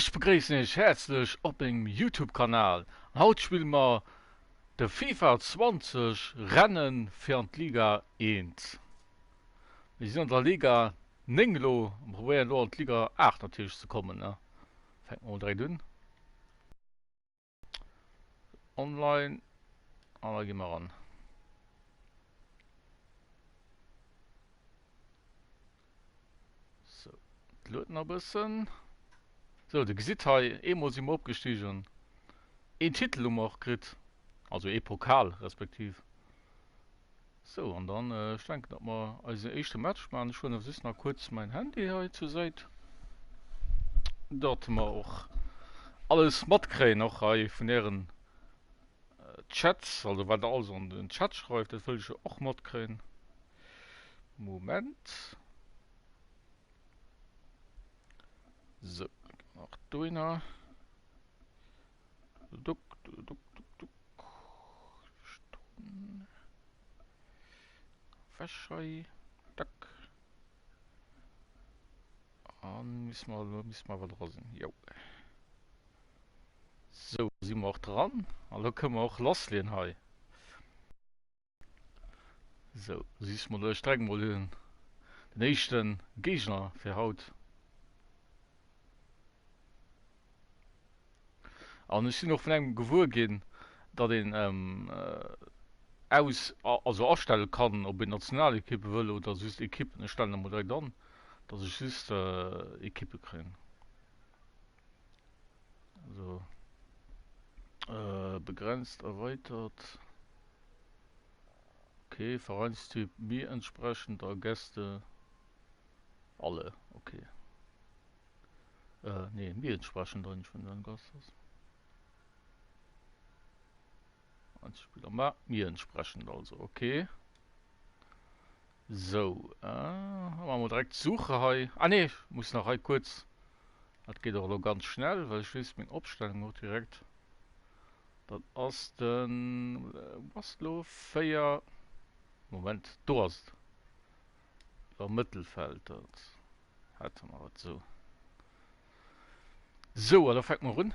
Ich begrüße dich herzlich auf dem YouTube-Kanal. Heute spielen wir der FIFA 20 Rennen für die Liga 1. Wir sind in der Liga Ninglo und probieren nur in die Liga 8 natürlich zu kommen. Ne? Fängt mal direkt an. Online, aber gehen wir ran. So, lädt noch ein bisschen. So, du siehst hier, muss ich mal abgestiegen. Ein Titel auch gekriegt. Also ein Pokal respektiv. So, und dann ich denke, dass wir als erste Match machen. Ich will noch kurz mein Handy hier zur Seite. Dort wir auch alles mitkriegen, noch von ihren Chats, also weil da also in den Chat schreibt, das will ich auch mitkriegen. Moment. So, nach Duina. Duck, duck, duck, duck. Verschei. Duck. Und müssen wir was draußen. Jo. So, sind wir auch dran. Also können wir auch loslegen hier. So, siehst du mal, steigen wir den nächsten Gegner für Haut. Und ich bin noch von einem Gewur gehen, da den also ausstellen kann, ob ich nationale Equipe will oder süß Equipe stellen muss dann, dass ich süß Equipe kriegen. So. Begrenzt, erweitert. Okay, Vereinstyp mir entsprechender Gäste. Alle, okay. Nee, mir entsprechend nicht von den Gast ist. Ein Spieler mal mir entsprechend also, okay. So, machen wir direkt Suche hier. Ah ne, ich muss noch halt kurz. Das geht auch noch ganz schnell, weil ich weiß, meine Abstellung noch direkt. Das ist dann. Was lo? Feier. Moment, du hast. Das Mittelfeld. Das hätten wir das so. So, da fängt man run.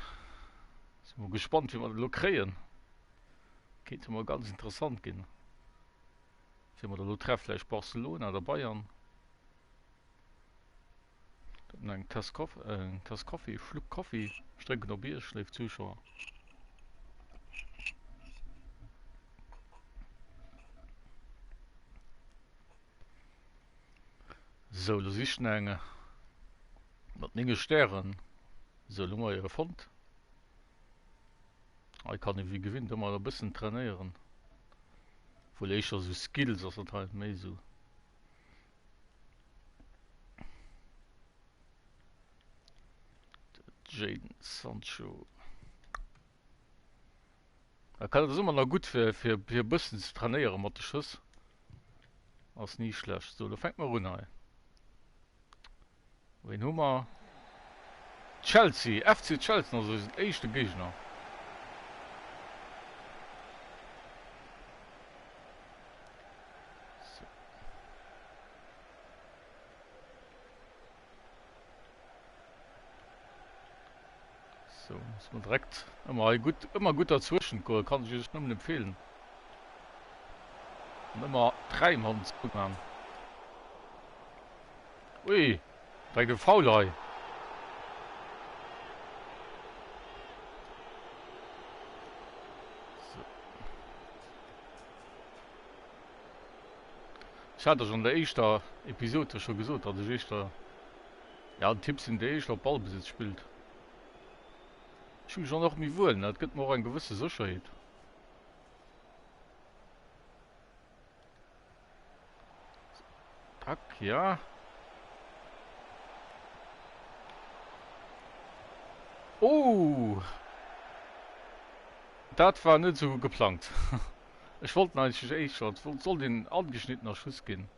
Sind wir gespannt, wie wir das kriegen. Könnte mal ganz interessant gehen. Wenn wir da treffen, vielleicht Barcelona oder Bayern. Ein Tass Kaffee, Schluck Kaffee. Strecke noch Bier, schläft Zuschauer. So, das ist eine. Mit 9 Sternen. So, du mal Fond. Ich kann nicht wie gewinnen, da mal ein bisschen trainieren. Weil ich ja so Skills, das ist halt mehr so. Jaden Sancho. Da kann das immer noch gut für ein bisschen zu trainieren mit dem Schuss. Das ist nie schlecht. So, da fängt man runter. Wen haben wir? Chelsea, FC Chelsea, also ist der erste Gegner. So. So, muss man direkt immer gut dazwischen kommen, kann ich euch nur empfehlen. Und immer 3 Mann zu machen. Ui, direkt ein Foul. Ich hatte schon in der ersten Episode schon gesagt, dass ich da ja Tipps in der ersten Ballbesitz spielt. Ich will schon noch mich wohl, das gibt mir auch eine gewisse Sicherheit. Tack, ja. Oh! Das war nicht so geplant. Ich wollte eigentlich echt schon, soll den angeschnittener Schuss gehen.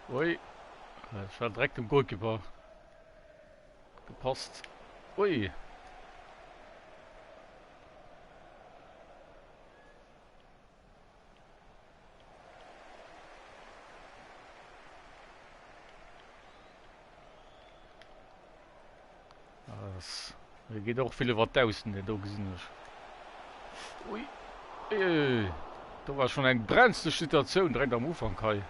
Ui, ich war direkt im Goalkeeper gepasst. Ui, Er geht auch viele Watt außen, der da gesehen ist. Ui. Da war schon eine brennste Situation direkt am Anfang, Kai.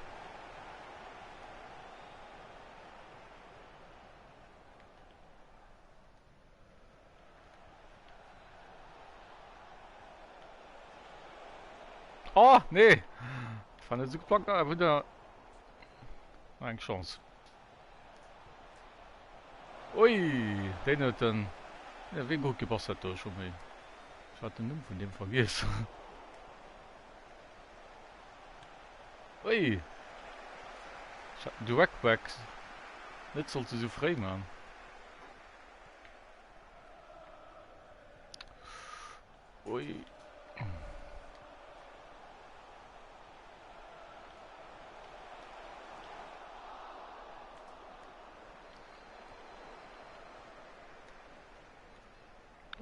Oh, nee. Fand der Zugplank wieder eine Chance. Ui, den hat dann. Ja, wen gut gepasst hat da schon mal. Ich hatte den von dem vergessen. Ui. Direct back. Nicht sollte so frei machen. Ui.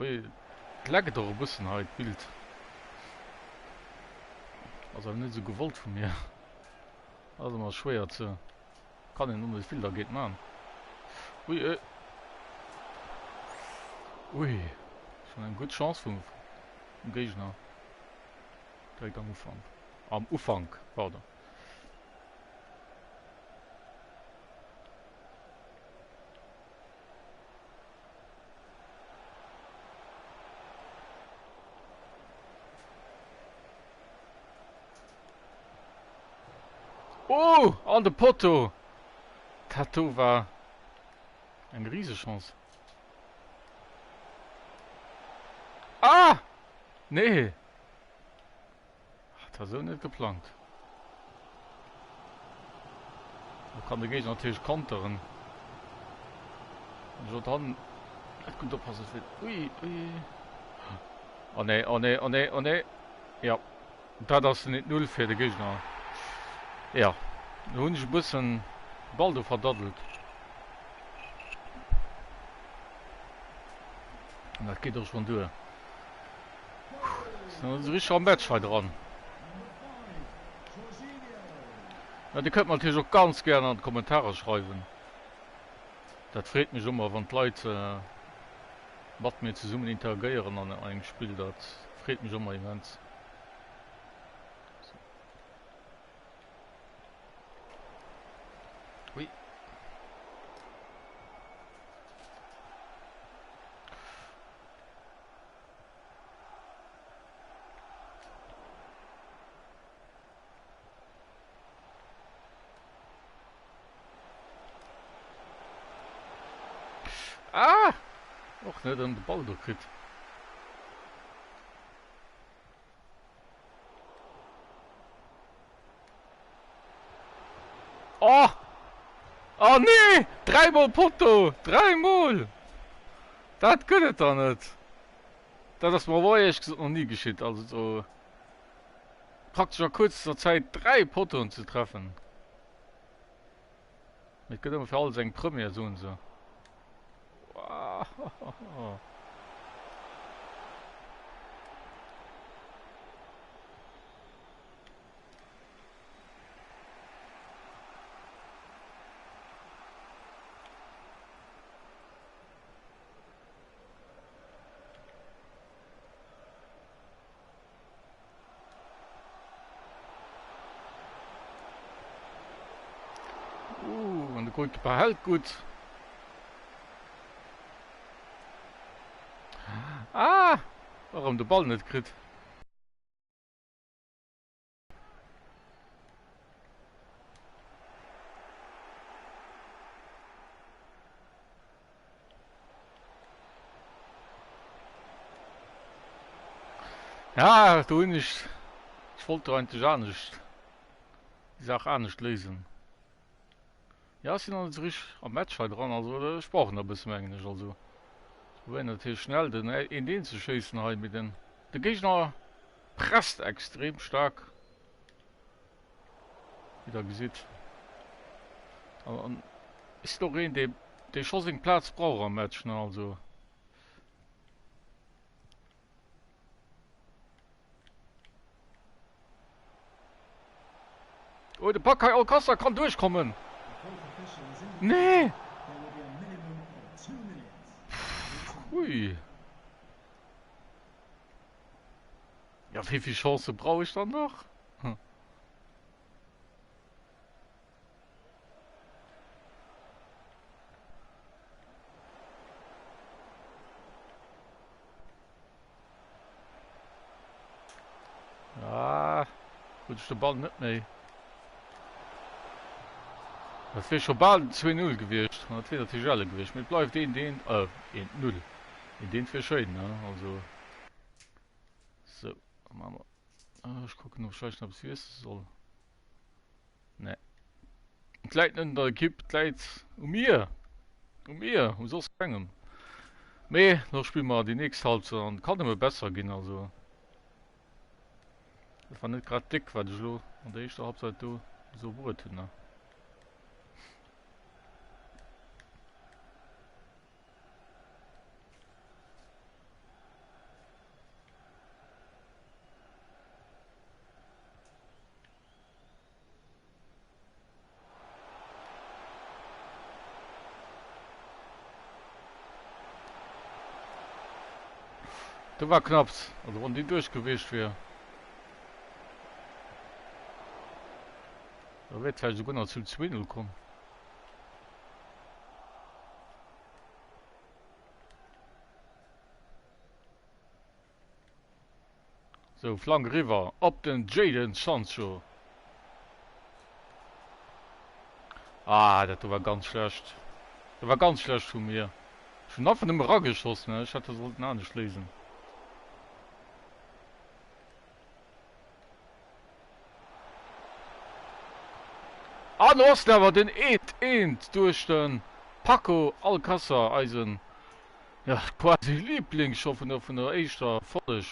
Ui. Lecker doch ein bisschen halt Bild. Also nicht so gewollt von mir. Also mal schwer zu. Kann ich nur viel da geht man. Ui. Ui. Schon eine gute Chance vom Gegner. Direkt am Anfang. Am Anfang, pardon. Oh, an der Poto. Tattoo war eine riesige Chance. Ah! Nee. Hat er so nicht geplant. Da kann der Gegner natürlich kontern. Und so dann. Das kommt oppassen wird. Ui, ui. Oh nee, oh nee, oh nee, oh nee. Ja. Das ist nicht null für den Gegner. Ja. Da habe ich ein bisschen Baldo verdattelt. Und das geht doch schon durch. Das ist richtig am Match halt dran. Ja, die könnte man natürlich auch ganz gerne in die Kommentare schreiben. Das freut mich immer, wenn die Leute mit mir zusammen interagieren an einem Spiel. Das freut mich immer immens. Ui. Ah! Och, net an de Ball gekrit. Oh! Oh nee! Dreimal Potto! Dreimal! Dat gënnet an net. Dat ass ma war ich noch nie geschitt, also so praktischer kurzer Zeit 3 Potton zu treffen. Ich gëtt für alles eng Premier so und so. Wow. Und der Goalkeeper hält gut. Ah! Warum der Ball nicht kriegt? Ja, du nicht. Ich wollte eigentlich auch nicht. Die Sache auch nicht lesen. Ja, sind noch nicht richtig am Match halt dran, also ich brauche noch ein bisschen Englisch, also. Wir werden natürlich schnell in den zu schießen halt mit den. Der Gegner presst extrem stark. Wie da gesieht. Aber ist doch ein, der schon Platz braucht am Match, ne, also. Oh, der Pakai Alcázar kann durchkommen. Nee. Ui. Ja, wie viel Chance brauche ich dann noch? Hm. Ja, gut, ich den Ball nicht mehr. Das wäre schon bald 2-0 gewesen. Das wäre natürlich alle gewesen. Mit bleibt in 0. In den für schön, ne? Also, so, machen wir. Ich gucke noch, scheiße, ob es wissen soll. Ne. Gleich in der Equipe, gleich um mir, soll es gehen. Nee, noch spielen wir die nächste Halbzeit und kann immer besser gehen, also. Das war nicht gerade dick, weil ich so an der ersten Halbzeit so wurde, ne? Das war knapp, also wenn die durchgewischt wäre. Da wird vielleicht sogar noch zum 2-0 kommen. So, Flank River, ab den Jadon Sancho. Ah, das war ganz schlecht. Das war ganz schlecht von mir. Schon nach von dem Rad geschossen, ne? Ich hatte das auch nicht lesen. Ah, du hast aber den Ed durch den Paco Alcázar Eisen. Ja, quasi Lieblingsschoff von der ersten Folge.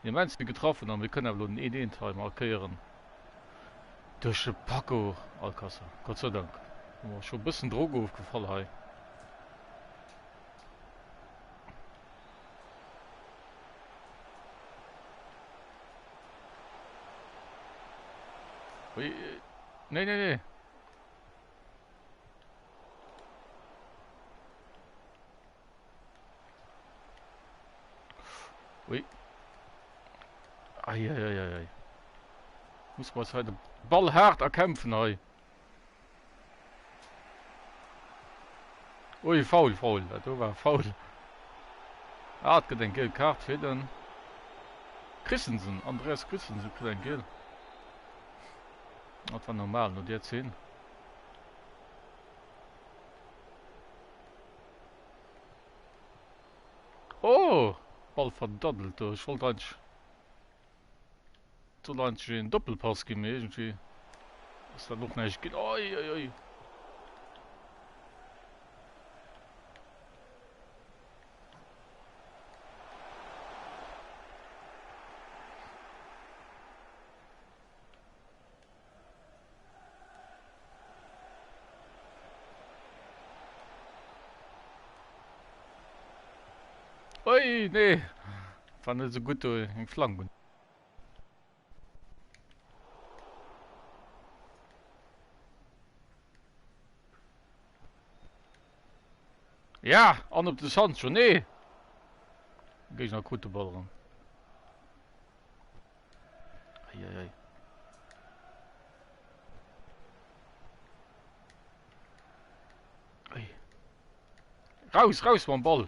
Die Menschen getroffen haben, wir können aber den Ed-Teil markieren. Durch den Paco Alcázar, Gott sei Dank. Oh, schon ein bisschen Droge aufgefallen. Hey. Ui, nee, nee, nee. Ui. Eieieiei. Muss man halt den Ball hart erkämpfen, hey. Ui, faul. Das war faul. Er hat den gelben Kart für den Christensen. Andreas Christensen kriegt ein Gel. Das war normal, nur der 10. Oh! Ball verdaddelt. Ich wollte eigentlich so lange einen Doppelpass geben, irgendwie. Das da noch nicht geht. Oi. Oi, nee. War nicht so gut in Flanken. Ja, an op de Sancho, nee. Geef je nou goed de bal aan. Ai. Ai. Raus man bal.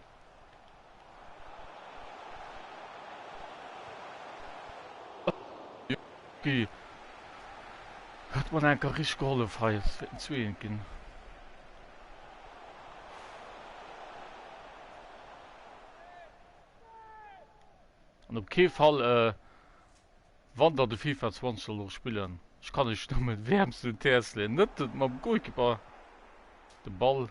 Okay. Hat man een richtig geholfen, feiert. Zwei kind. Und op keinen Fall wandert de FIFA 20 noch spielen. Ich kann nicht nur mit wärmsten Tesla. Nicht mit Goalkeeper. Der Ball.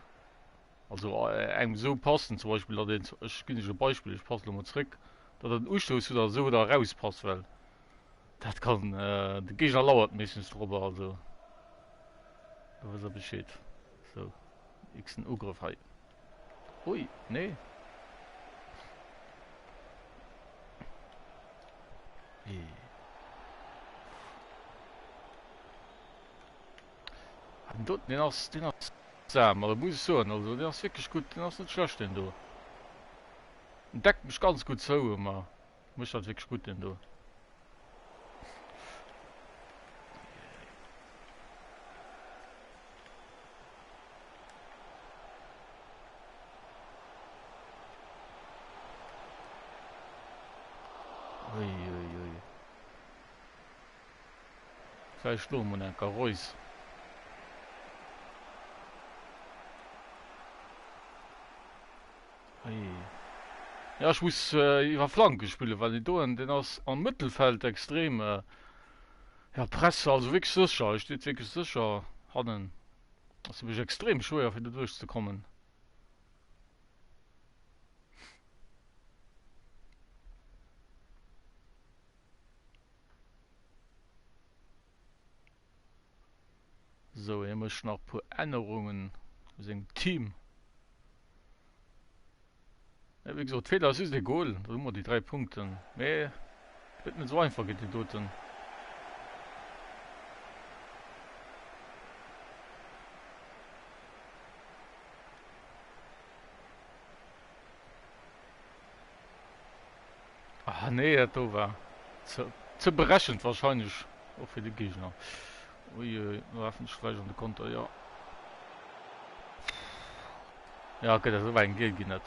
Also einem so passen, zum Beispiel, ich gebe ein Beispiel, ich passe nochmal zurück, dass ein Ausstoß oder so da rauspasst, weil das kann, der Gegner lauert meistens drüber, also da weiß er Bescheid. So, ich ein Angriff halt. Ui, nee. Dort, den hast zusammen, aber muss ich sagen, also den hast wirklich gut, den hast nicht schlecht, den du. Deckt mich ganz gut so, aber muss das wirklich gut denn du. Uiuiui. Sei Sturm und ein Reus. Ja, ich muss über Flanke spielen, weil die da den aus am Mittelfeld extrem ja, Presse, also wirklich sicher. Ich stehe wirklich sicher hatten. Also bin ich extrem schwer für da durchzukommen. So, hier muss ich noch ein paar Änderungen im Team. Ja, wie gesagt, Fehler ist der Goal. Da haben wir die 3 Punkte. Nee, wird nicht so einfach geht die dort. Ah, nee, das war zu berechnet wahrscheinlich. Auch für die Gegner. Ui, Waffenschleich und der Konter, ja. Ja, okay, das war ein Geld gehen, das.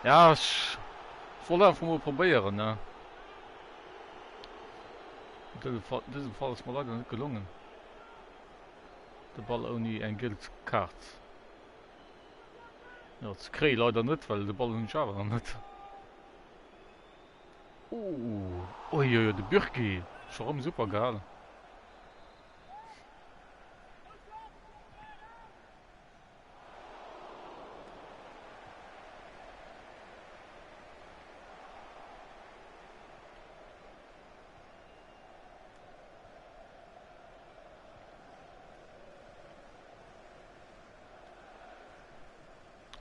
Ja, ich wollte einfach mal probieren, ne. In diesem Fall ist mir leider nicht gelungen. Der Ball ohne ein Geldkarte. Ja, das kriege ich leider nicht, weil der Ball nicht aber nicht. Uiuiui, der Birki. Schon super geil.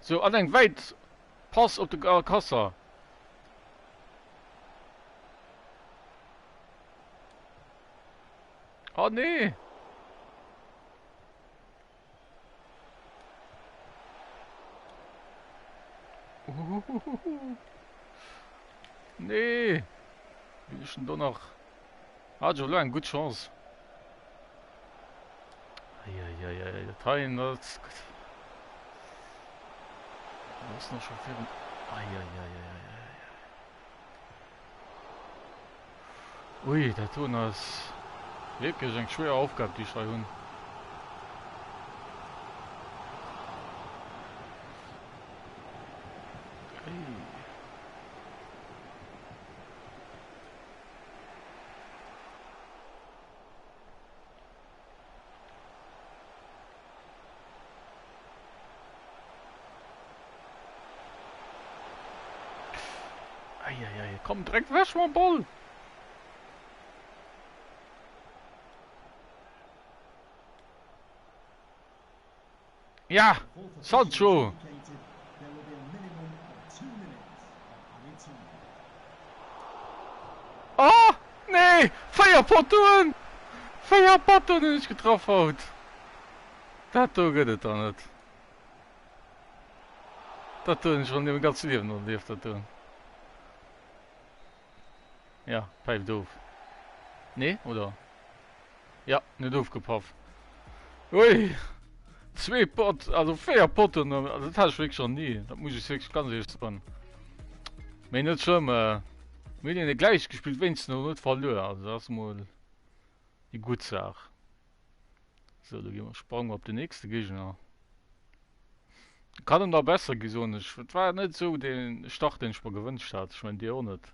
So, an den weit. Pass auf die Kasse. Oh nee. Nee. Wie ist denn da noch? Ah, Joe, eine gute Chance. Eieiei, der Teil, das ist noch schon viel. Eieiei. Ui, der tun das wirklich eine schwere Aufgabe, die drei Hunde. Eieiei, komm, direkt weg vom Ball. Ja, Sancho. Oh, nee, Feierpotten. Feierpotten ist getroffen. Das tut es doch nicht. Das tun ich schon im ganzen Leben noch nicht das tun. Ja, pijp doof. Nee, oder? Ja, nicht aufgepafft. Ui, 2 Pot, also 4 Potten, also das hatte ich wirklich schon nie. Das muss ich wirklich ganz ehrlich sagen. Mir nicht schon, wir haben gleich gespielt, wenn es noch nicht verloren. Also das ist mal die gute Sache. So, da gehen wir springen auf den nächsten Gegner. Kann ihm da besser gesund. Es war nicht so den Start, den ich mir gewünscht hatte. Ich meine, die auch nicht.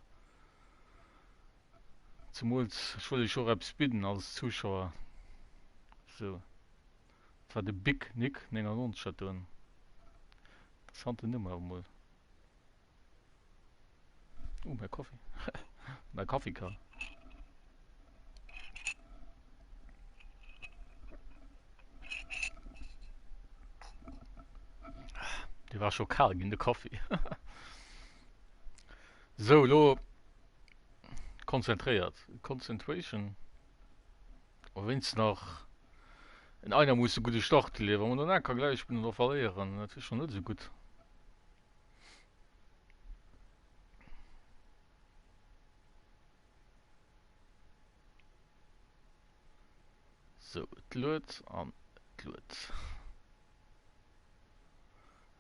Zumal ich wollte schon etwas bieten als Zuschauer. So. Das war der Big Nick, den er uns schon tun. Interessante Nummer mal. Mein Kaffee. Mein Kaffeekar. Die war schon kalt in der Kaffee. So, lo. Konzentriert. Concentration. Und wenn es noch. In einer muss eine gute Start liefern und dann kann gleich noch verlieren. Das ist schon nicht so gut. Lut an Lut.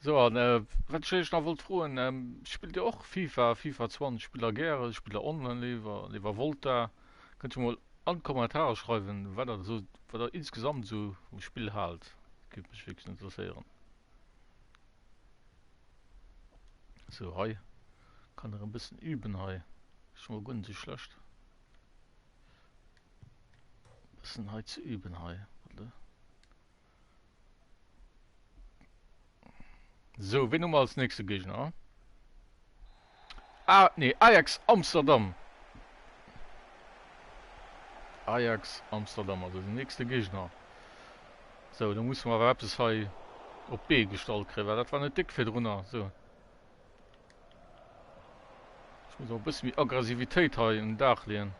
So, was ich noch wollte fragen, spielt ihr auch FIFA 20, Spieler gerne, Spieler online lieber Volta? Könnt ihr mal an Kommentare schreiben, was er insgesamt so im Spiel halt. Würde mich wirklich interessieren. So, hi, kann er ein bisschen üben, hi. Schon mal gut, nicht schlecht. Ein bisschen hi zu üben, hi. Warte. So, wen wir als nächste Gegner? Ah, nee, Ajax Amsterdam. Ajax Amsterdam, also der nächste Gegner. So, dann muss man aber etwas hier auf B gestaltet kriegen, weil das war nicht dick für drunter. So. Ich muss auch ein bisschen wie Aggressivität hier in den Dach legen.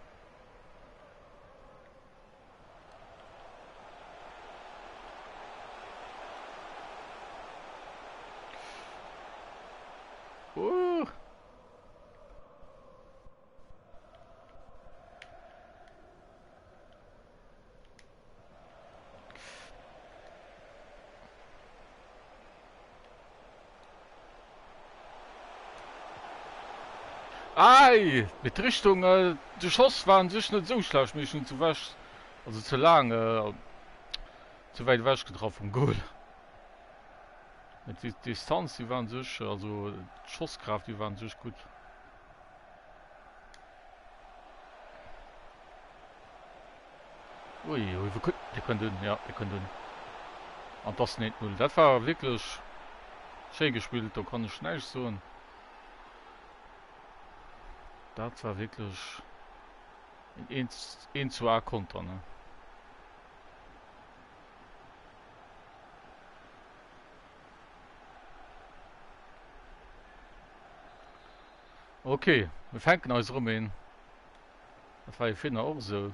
Uh. Ei, mit Richtung, die Schuss waren sich nicht so schlecht, mich schon zu wasch, also zu lang, zu weit weg getroffen vom Goal. Mit die Distanz, die waren sich, also die Schusskraft, die waren sich gut. Ui, die können, ja, die können. Und das nicht null. Das war wirklich schön gespielt, da kann ich schnell so. Das war wirklich ein 1-2 Konter, ne? Okay, wir fangen aus Rumänien. Das war ja vorhin auch so.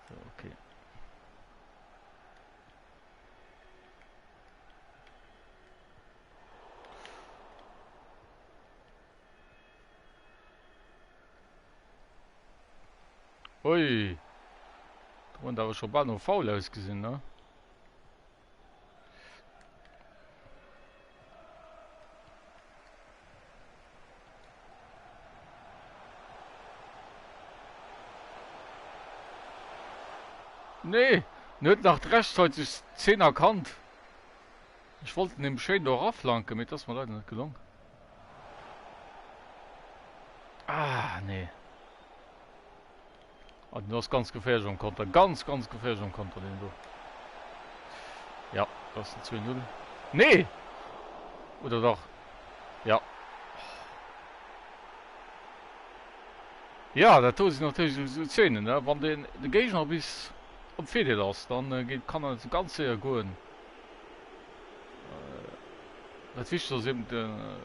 So, okay. Ui. Und da war schon bald noch faul ausgesehen, ne? Nee, nicht nach rechtzeitig 10 erkannt. Ich wollte den schön da rauflanken, mit das mal leider nicht gelungen. Ah, nee. Und du hast ganz gefährlich am Konter. Ganz gefährlich am Konter, den du. Ja, das ist ein 2-0. Nee! Oder doch? Ja. Ja, da tut sich natürlich so Szenen, ne? Wenn der Gegner bis auf Fede lässt, dann kann er das Ganze ja gehen. Das Wichtigste ist eben den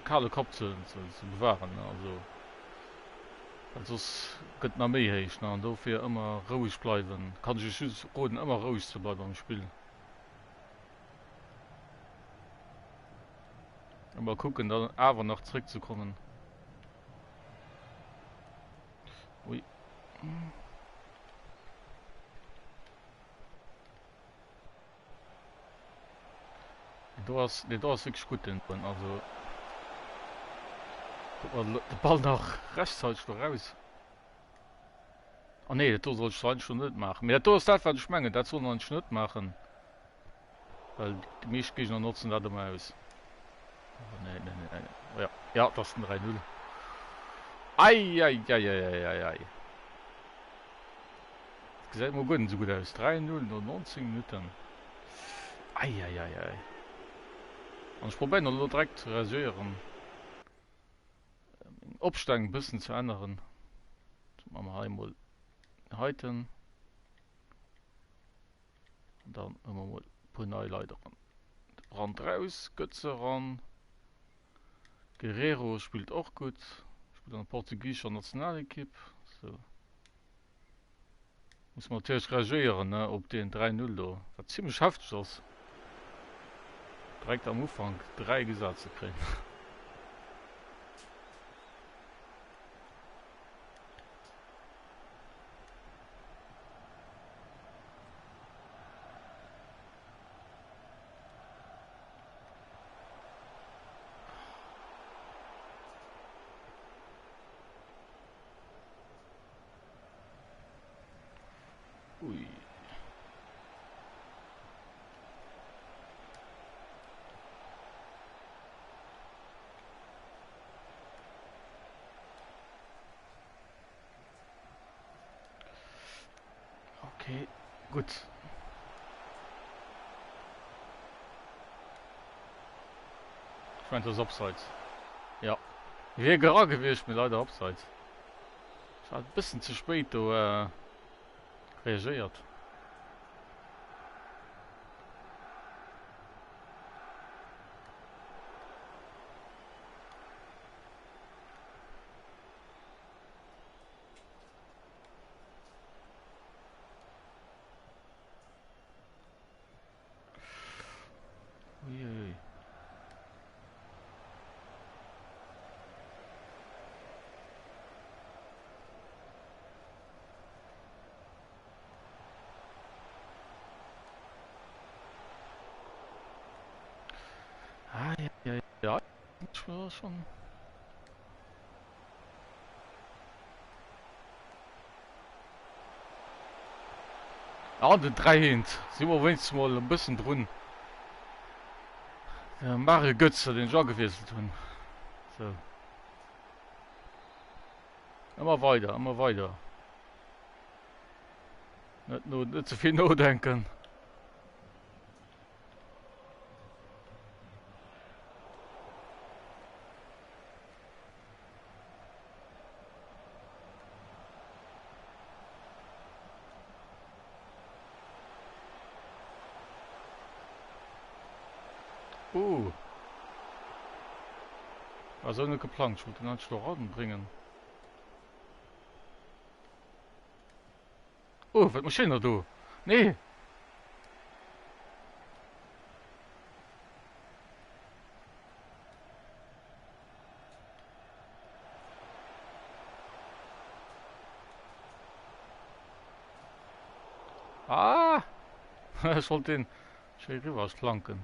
kahle Kopf zu bewahren, ne? Also geht noch mehr heiß, ne? Und dafür immer ruhig bleiben. Kann ich euch raten, immer ruhig zu bleiben beim Spiel. Und mal gucken, dann aber noch zurückzukommen. Ui. Du hast wirklich gut den Punkt. Also, guck mal, der Ball nach rechtzeitig noch raus. Oh nee, das soll ich eigentlich schon nicht machen. Mir das ist das, was ich meine, das soll man nicht machen. Weil die meisten Gegner nutzen das immer aus. Oh, nee. Ja, das ist ein 3-0. Eieieiei. Das sieht mal gut, so gut aus. 3-0 nur 19 Minuten. Eieiei. Und ich probiere noch direkt zu rasieren. Abstand ein bisschen zu ändern. Das machen wir einmal heute. Und dann immer mal ein paar neue Leute ran. Rand raus, Götze ran. Guerrero spielt auch gut. Spielt an der portugiesischer Nationalequipe. So. Muss man natürlich reagieren, ne, auf den 3-0 da. Was ziemlich heftig ist. Direkt am Anfang 3 Gesetze kriegen. Okay, gut. Ich meine, das ist Abseits. Ja. Wäre gerade gewesen, mir leider Abseits. Ich war ein bisschen zu spät da, reagiert. Uiuiui. Ah, ja, ja, ja. Ich war schon. Ah, die 3 hint. Sind wir wenigstens mal ein bisschen drin. Ja, Mario Götze den Job gewesen tun. So. Immer weiter, immer weiter. Nicht zu viel nachdenken. Also eine geplant, ich wollte den Steuern bringen. Was Maschine du? Nee. Ah! Ich wollte den schön rüber flanken.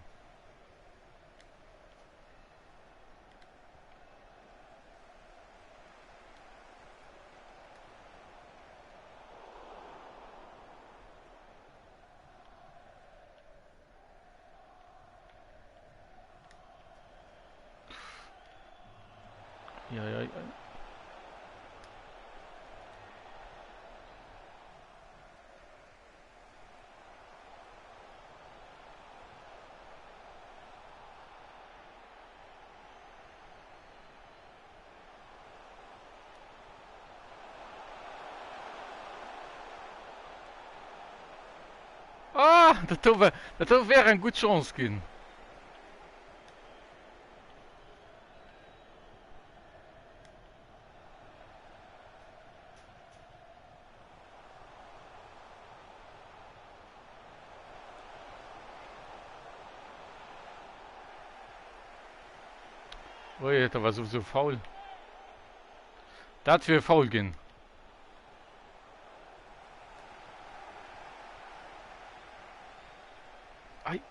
Ja, ja, ja. Ah! Das wäre eine gute Chance gehen. Ui, das war so faul. Das wäre faul gehen. Ei.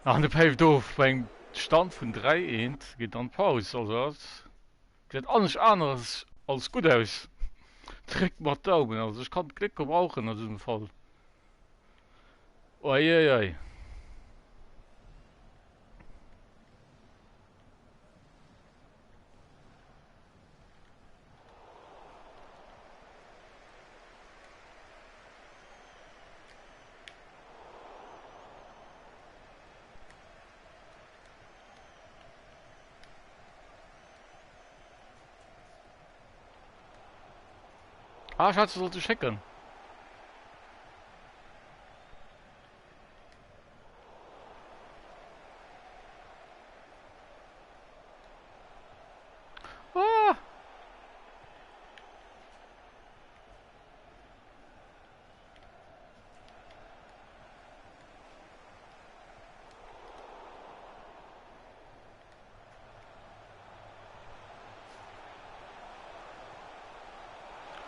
Ach, der Pave doof. Beim Stand von 3-1 geht dann Pause. Also, das sieht alles anders als gut aus. Direkt mal Daumen. Also, ich kann Glück gebrauchen in diesem Fall. Uiuiui. Ah, ich hatte sollte checken. Ah!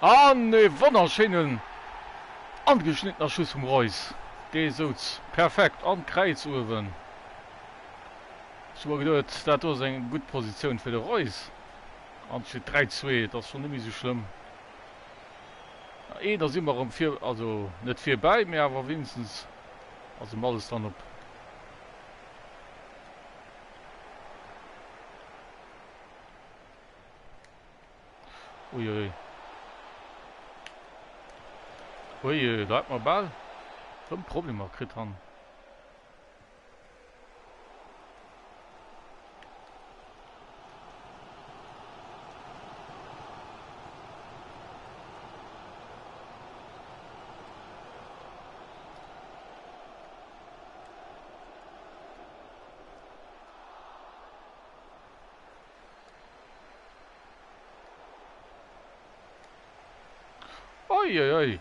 Ah, ne, wunderschönen angeschnittener Schuss vom Reus. Der ist perfekt an Kreisoven. Ich habe gedacht, das ist eine gute Position für den Reus. Und steht 3-2, das ist schon nicht so schlimm. Da sind wir um 4, also nicht 4 bei mir, aber wenigstens, also mal ist dann ob. Uiui. Ui, da hat man Ball. So ein Problem auch kriegt han. Oi, oi, oi.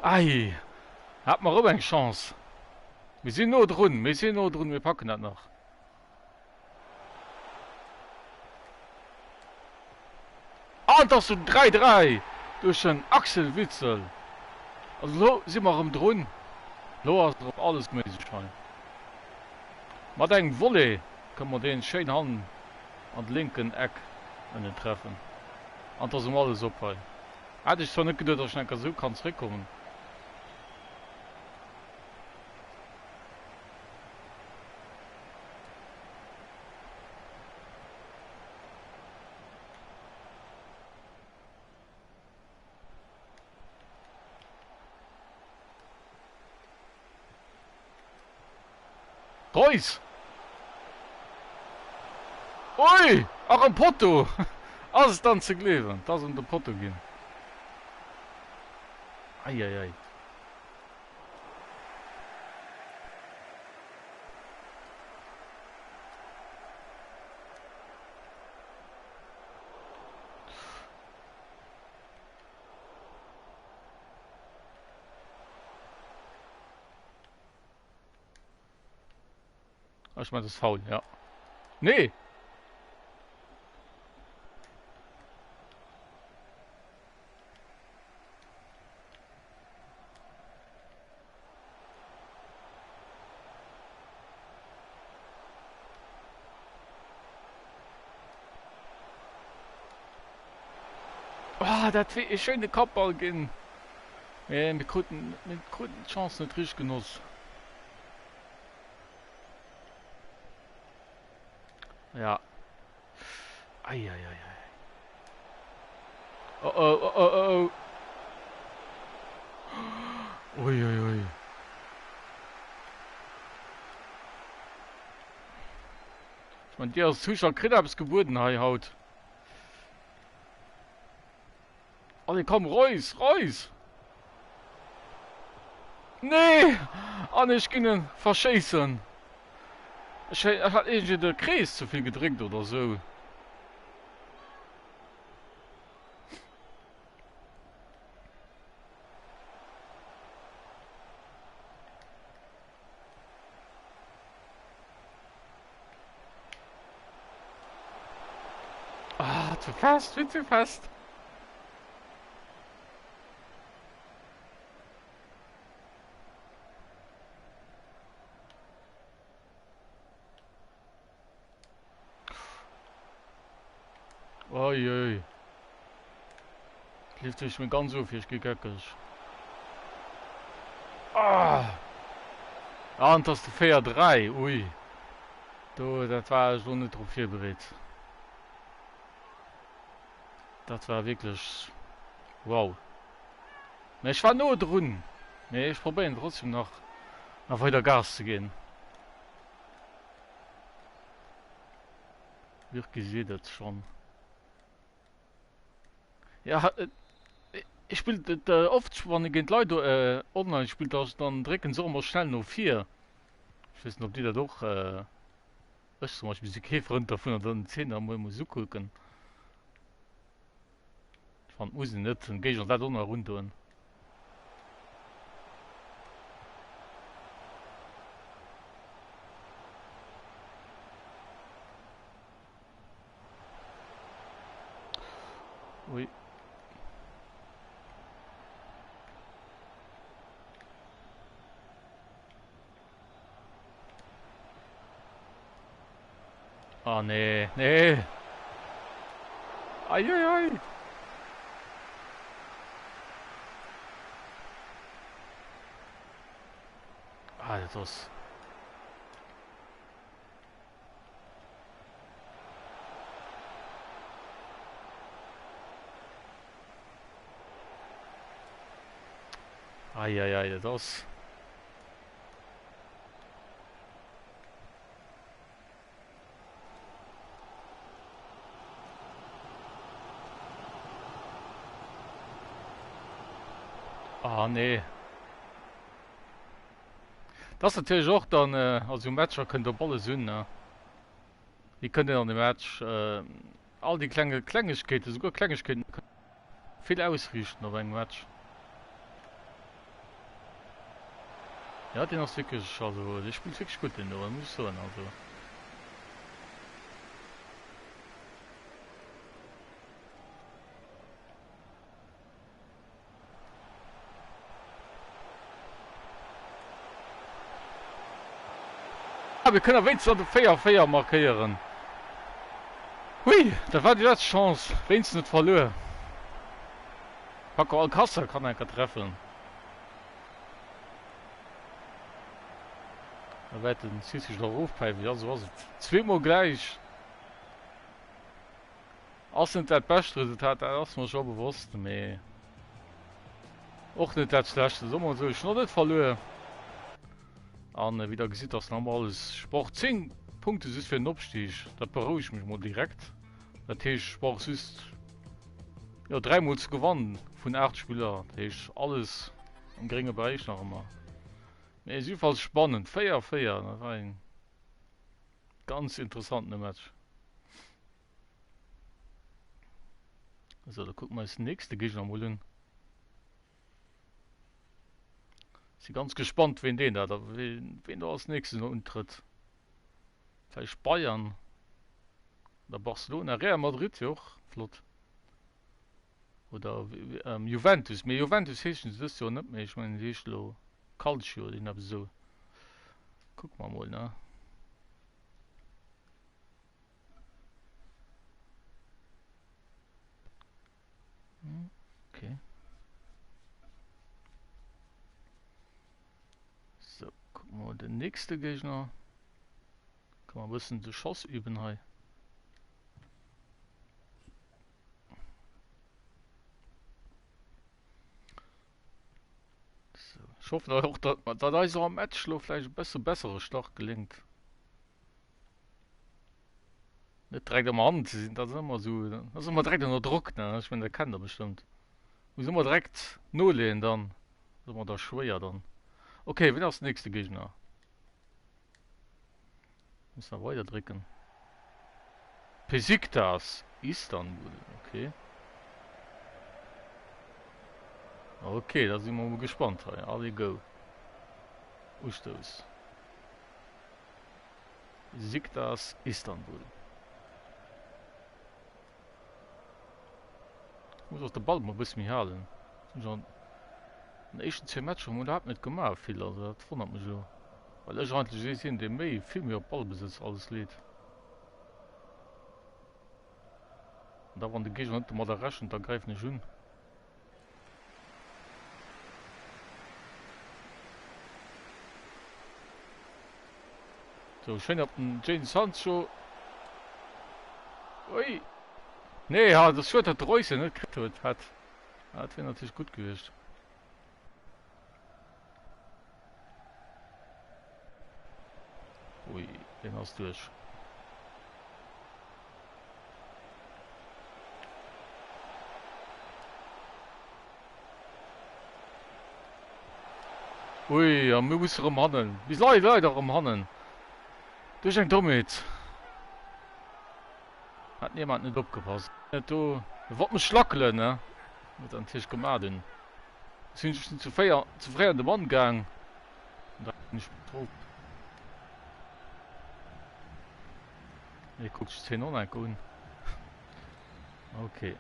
Ei, hat man auch eine Chance. Wir sind nur drin, wir packen das noch. Ah, das sind 3-3 durch den Axel Witzel. Also, lo, sind wir am drin. Lo hast drauf alles mäßig sein. Man denkt, Volley, kann man den schön an linken Eck treffen. Und das ist alles opfallen. Hätte ich schon nicht gedacht, dass ich so kann zurückkommen. Reus! Ui! Ach, ein Potto! Alles dann zu leben. Das ist der Potto gehen. Eieiei. Ich meine, das ist faul, ja. Nee! Ah, das wäre ein schöner Kopfball gehen. Wir konnten die Chance nicht richtig genossen. Ja. Eieiei. Oh oh oh oh oh. Uiuiui. Ich meine, der als Zuschauer kriegt etwas geboten haut. Alle komm, Reus! Nee! Ah, ich können verschießen. Ich hat irgendwie der Kreis zu viel gedrückt oder so. Ah, zu fast, viel zu fast. Oi. Lief ich mir ganz so viel gegeckelt. Ah! Ah, und das ist 4-3, ui. Du, das war so nicht drauf hier bereit. Das war wirklich... Wow. Ne, ich war nur drin. Ne, ich probiere trotzdem noch weiter Gas zu gehen. Wirklich sehe das schon. Ja, ich spiele oft, wenn ich Leute online spielt, das dann drücken so mal schnell noch 4. Ich weiß nicht, ob die da doch... ich zum Beispiel die Käfer davon und dann 10, da muss ich so gucken. Ich fand, muss ich nicht, dann gehe ich da noch runter. Ui. Ah, nee. Ai. Ah, das. Eieiei, das. Ah, nee. Das ist natürlich auch dann, also Matcher können der Balle sind, ne? Die können an dem Match, all die kleine Kleinigkeiten, sogar Kleinigkeiten, viel ausrichten auf einem Match. Ja, den hast wirklich, also, der spielt wirklich gut in der, muss ich sagen, also. Ah, wir können wenigstens an der Feier markieren. Hui, da war die letzte Chance, wenigstens nicht verloren. Paco Alcázar kann einen treffen. Da wird ein sich noch aufpfeifen, ja, so was. Zweimal gleich. Als nicht das beste Resultat, das ist mir schon bewusst. Aber auch nicht das schlechte, so mal so, ich noch nicht verloren. Und wie da gesehen, das normales Sport 10 Punkte ist für den Abstieg. Da beruhige ich mich mal direkt. Das heißt, Sport ist ja 3-mal gewonnen von 8 Spielern. Das ist alles im geringen Bereich noch immer. Es ist jedenfalls spannend. 4-4. Das war ein ganz interessantes Match. Also, da gucken wir das nächste Gegner mal hin. Ich bin ganz gespannt, wen da als nächstes noch antritt. Vielleicht Bayern. Oder Barcelona. Real Madrid, ja auch. Flott. Oder Juventus. Mir Juventus heißt das ja nicht mehr. Ich meine, die ist Calcio, den hab ich so. Guck mal, ne? Okay. So, guck mal, der nächste Gegner. Kann man ein bisschen die Chance üben hier. So, ich hoffe auch, dass da so am Match vielleicht ein bessere Start gelingt. Nicht direkt am Hand zu sind, das ist immer so. Das ist immer direkt unter Druck, ne? Ich meine, der kann da bestimmt. Muss immer direkt null lehnen dann. Das ist immer da schwer dann. Okay, wer ist der nächste Gegner? Muss noch weiter drücken. Besiktas, Istanbul, okay. Okay, da sind wir mal gespannt. Alle go. Ustos. Besiktas, Istanbul. Ich muss aus der Ball mal ein bisschen halen. Schon in den ersten 10 Matches haben wir überhaupt nicht gemacht, viel. Also, das wundert mich so. Weil ich eigentlich sehe, in dem Mai viel mehr Ballbesitz alles lädt. Und da waren die Gegner nicht mal der Rechen, da greifen nicht hin. So, schön auf den Jadon Sancho. Ui. Nee, ja, das Shirt hat Reuse nicht gekriegt hat. Das wäre natürlich gut gewesen. Ui, den hast du durch. Ui, ja, wir müssen am Handeln. Wie soll ich leider am Handeln? Durch ein damit. Hat niemand nicht aufgepasst. Ja, du, was mir schlackeln, ne? Mit an den Tisch gemacht. Sind ich zu frei an den Mann gegangen. Und da bin ich drauf. Ich guck die 10 an. Okay.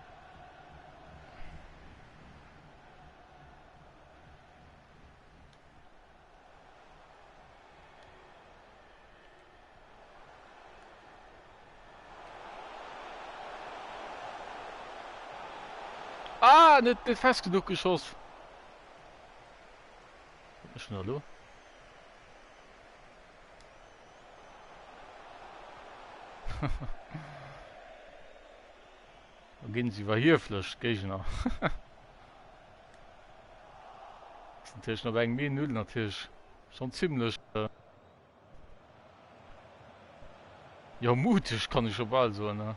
Ah, nicht fest genug geschossen. Was ist denn da los? Da gehen sie war hier flücht Gegner. Das ist natürlich noch wegen mir null natürlich. Schon ziemlich. Ja, mutig kann ich schon bald so, ne?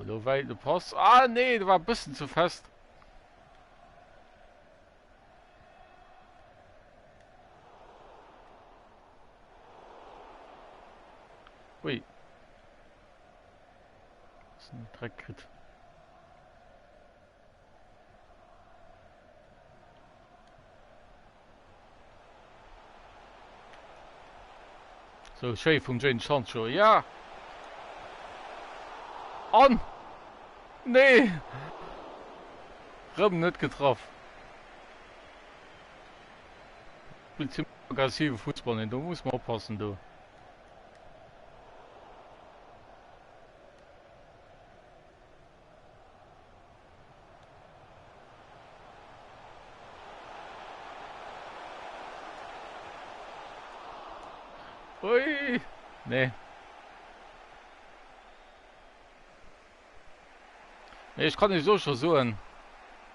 So weit du passt. Ah, nee, du war ein bisschen zu fest. Ui. Das ist ein Dreckkrit. So, Chef von Jane Sancho. Ja! An! Nee! Rüben nicht getroffen. Ich bin ziemlich aggressive Fußball, da muss man aufpassen, du. Ui! Nee. Nee, ich kann nicht so schon sagen.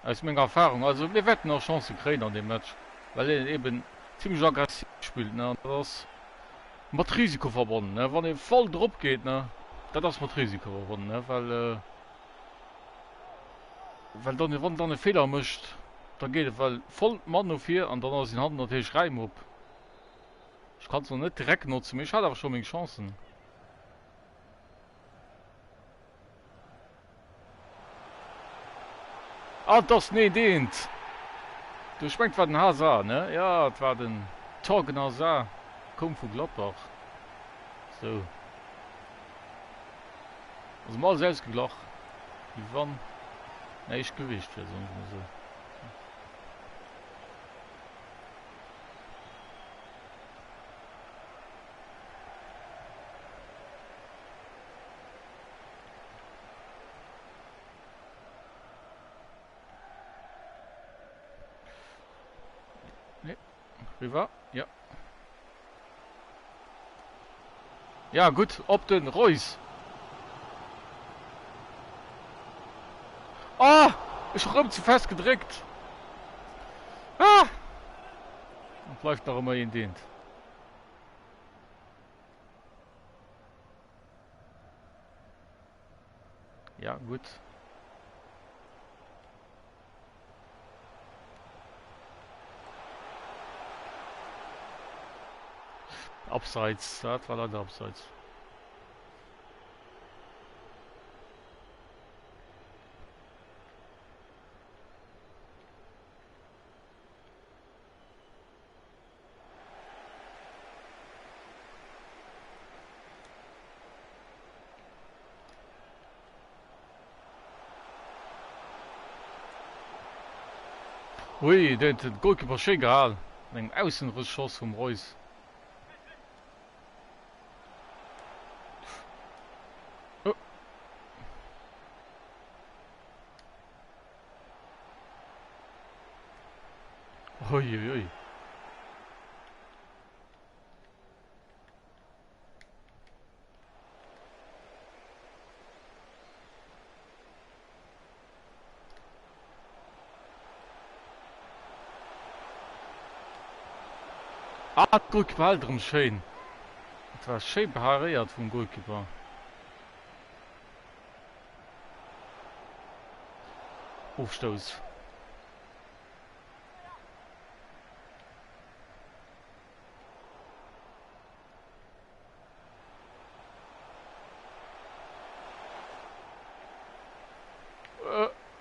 Aus meiner Erfahrung. Also, wir werden noch Chancen kriegen an dem Match. Weil er eben ziemlich aggressiv spielt, ne? Das mit Risiko verbunden, ne? Wenn er voll drauf geht, ne? Das ist mit Risiko verbunden, ne? Weil dann, wenn dann einen Fehler mischt, dann geht es weil voll Mann auf hier und dann aus den Hand natürlich rein ab. Ich kann es noch nicht direkt nutzen, ich hatte aber schon meine Chancen. Ah, das nicht dient. Du schmeckt was den Hazard, ne? Ja, das war den Torgen Hazard. Komm von Gladbach. So. Also mal selbst gelacht. Die waren echt Gewicht, für so. Ne, rüber, ja. Ja, gut, ob den Reus. Ah! Ich hab zu fest gedrückt. Ah! Und läuft noch immer in den. Ja, gut. Abseits, das war leider abseits. Ui, der Goalkeeper schön gehalten. Ein Außenriss-Schuss vom Reus. Oh. Ui, ui, ui. Ah, Goalkeeper halt drum schön. Das war schön behariert vom Goalkeeper. Aufstoß.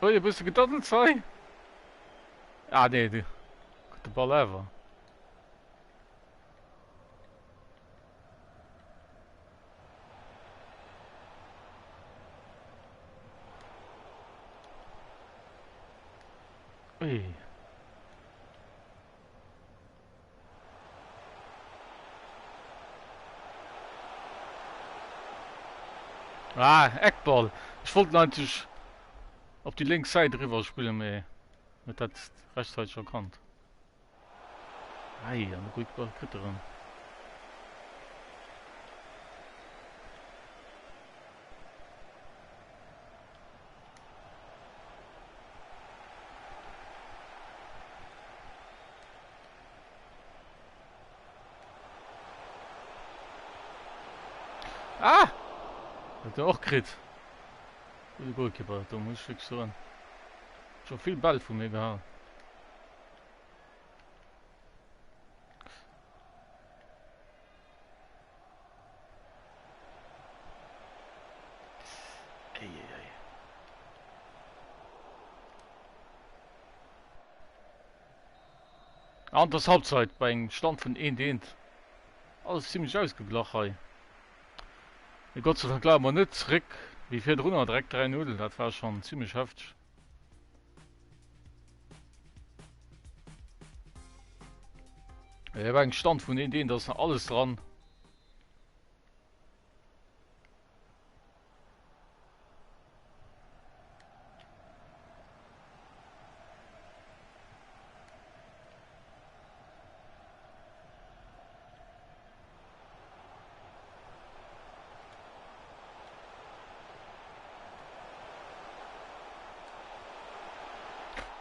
Ui, bist du gedattelt, sei? Ah, nee, die. De Ball ever. Ui. Ah, Eckball. Ich wollte natürlich auf die linke Seite rüber spielen, mehr. mit dat rechtzeitig erkannt. Ei, an gut Ball kritteren. Ah! Dat auch krit. Goalkeeper, da muss ich so an. Schon viel Ball von mir gehabt. Anders Halbzeit bei einem Stand von 1-1. Alles ziemlich ausgeglichen. Hey. Gott sei Dank klar, man nicht zurück wie 4 drunter, direkt 3-0. Das war schon ziemlich heftig. Bei einem Stand von 1-1, da ist noch alles dran.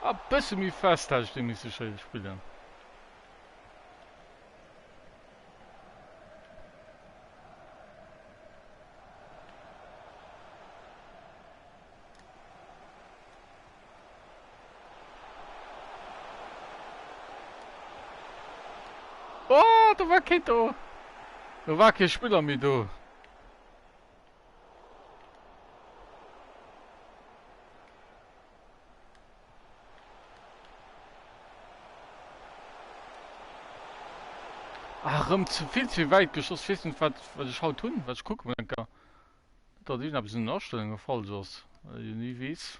Ein bisschen wie fest, als ich den nicht so schön spielen. Oh, da war kein da. Da war kein Spieler mehr da. Ach, viel zu weit geschossen. Ich weiß nicht, was ich halt tun, was ich gucken kann. Da ist ein bisschen Nachstellung gefallen, so. Weil ich nie weiß.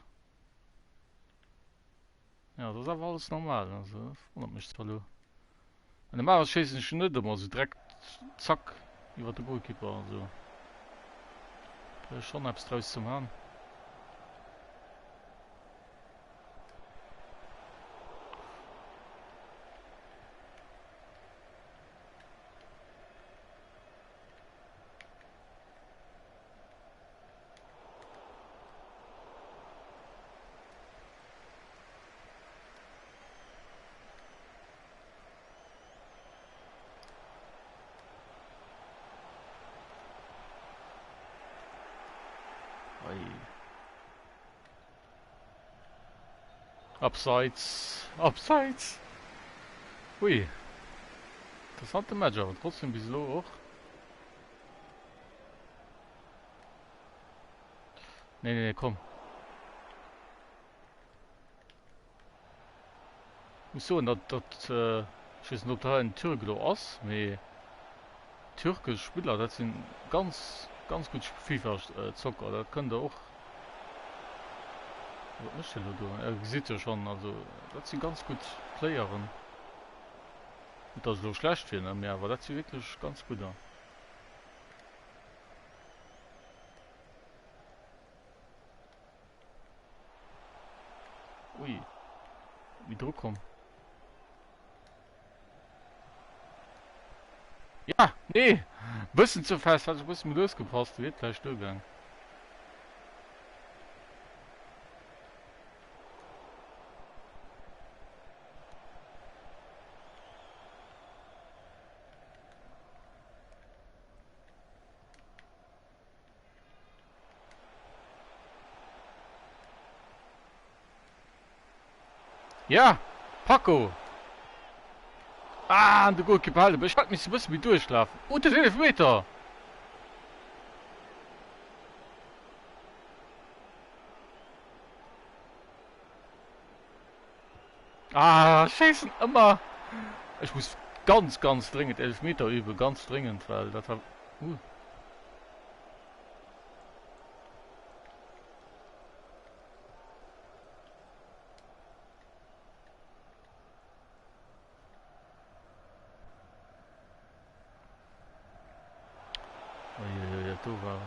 Ja, das ist aber alles normal. Also, das wundert mich zwar nur. Und normal schießen ich nicht immer so direkt, zack, über den Goalkeeper. Also, da ist schon etwas draus zu machen. Abseits. Abseits. Ui. Interessante Match, aber trotzdem ein bisschen hoch. Nee, komm. So, das, ich weiß nicht, ob da ein Türkler ist, aber türkische Spieler, das sind ganz gut FIFA-Zocker, das können da auch. Was ist denn da? Er sieht ja schon, also, das sind ganz gut Playerin. Und das ist so schlecht für ihn, aber das sieht wirklich ganz gut aus. Ui, wie Druck kommt. Ja, nee, bisschen zu fest, hat ein bisschen losgepasst, wird gleich durchgegangen. Ja, Paco! Ah, du gut gehalten, ich hab mich so ein bisschen wie durchschlafen. Unter 11 Meter! Ah, scheißen immer! Ich muss ganz dringend 11 Meter üben, ganz dringend, weil das hat. Ja, du war.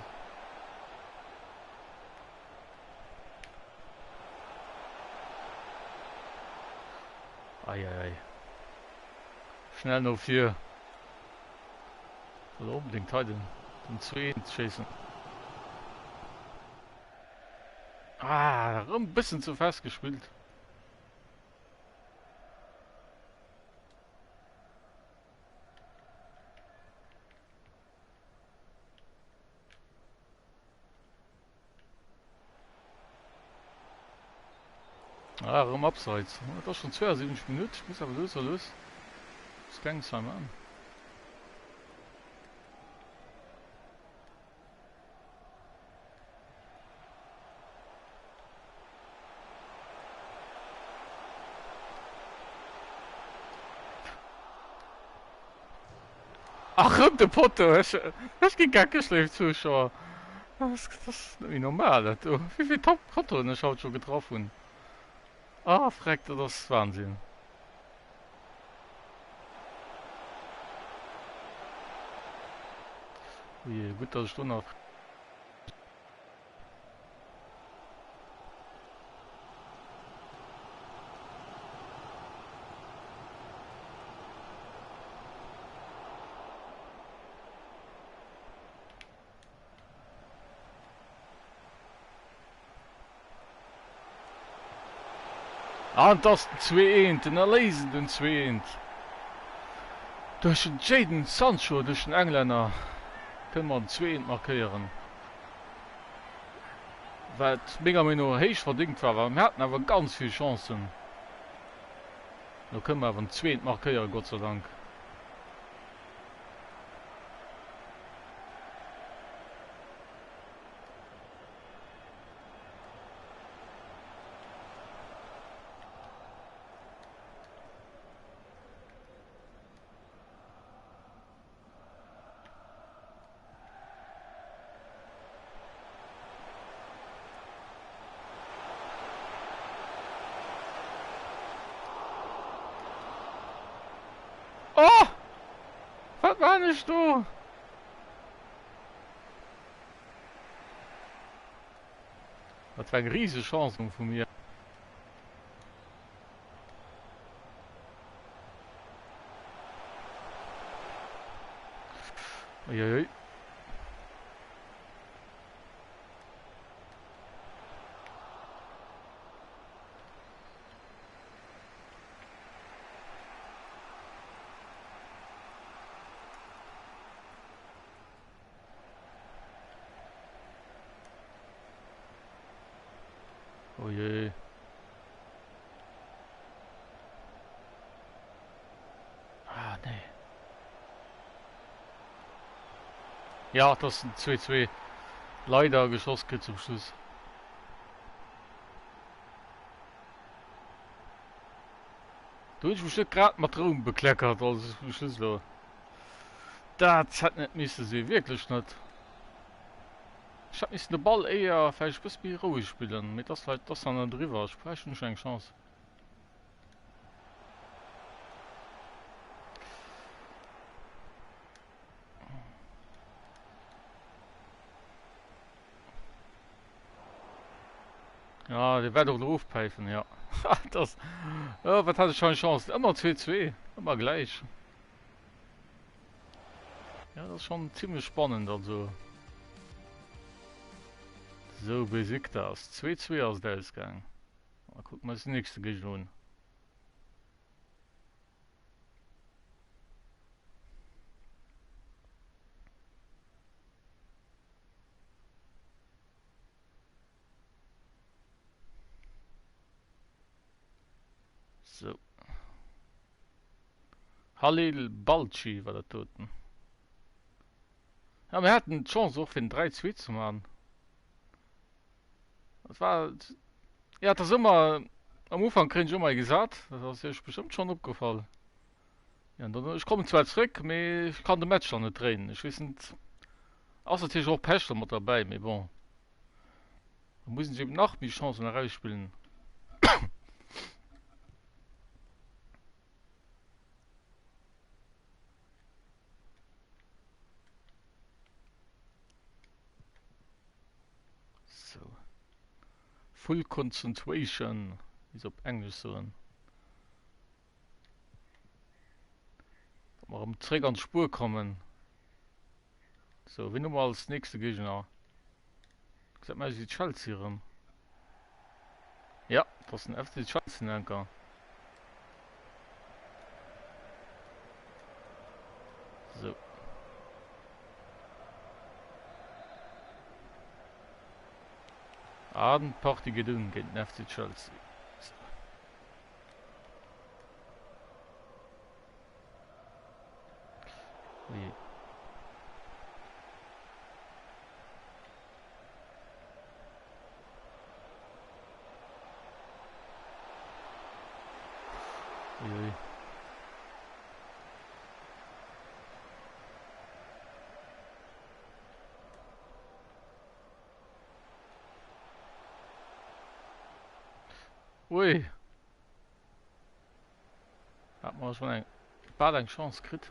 Eieiei. Schnell noch 4. Soll unbedingt heute den 2 schießen. Ah, ein bisschen zu fest gespielt. Ah, rum abseits. Das ist schon 72 Minuten. Ich muss aber los, los. Das ging zweimal an. Ach, rum der Potto. Das ging gar nicht schlecht Zuschauer. Das ist nicht normal. Du. Wie viel Top-Potto ich habe schon getroffen. Ah, fragt das ist Wahnsinn. Ui, gut, dass ich du noch. Ah, das 2-1, den erlesen den 2-1. Durch den Jadon Sancho, durch den Engländer, können wir den 2-1 markieren. Weil mega nur heiß verdient war, wir hatten aber ganz viele Chancen. Da können wir aber den 2-1 markieren, Gott sei Dank. Oh! Was war nicht du? Das war eine riesige Chance von mir. Uiuiui. Oje. Ah, nee. Ja, das ist ein 2-2. Leider geschossen zum Schluss. Du hast bestimmt gerade mal drum bekleckert, als ich am Schluss war. Das hat nicht müssen sie, wirklich nicht. Ich hab nicht den Ball eher vielleicht ein bisschen ruhig spielen. Mit das halt das dann drüber. Ich brauche schon eine Chance. Ja, die werden doch aufpfeifen, ja. Das. Ja, was hatte ich schon eine Chance? Immer 2-2. Immer gleich. Ja, das ist schon ziemlich spannend, also. So besiegt das. 2-2 aus der Ausgang. Mal gucken, was das nächste geht nun. So. Halil Balci war der Toten. Ja, wir hatten die Chance auch für den 3-2 zu machen. Das war. Ja, das immer. Am Anfang krieg ich immer gesagt. Das ist bestimmt schon aufgefallen. Ja, dann, ich komme zwar zurück, aber ich kann den Match noch nicht drehen. Ich weiß nicht. Außer es ist auch Pech mit dabei, aber bon. Da müssen sie eben noch mehr Chancen herausspielen. So. Full Concentration. Ist auf Englisch so. mal am Träger an Spur kommen. So, wenn du mal als nächste Gegner. Sag mal, die Chelsea. Ja, das ist ein FC Chelsea-Anker. So. Abendparty gedungen gegen den FC Chelsea. So. Ui. Ui. Ui. Hat man schon ein paar lang Chance gekriegt.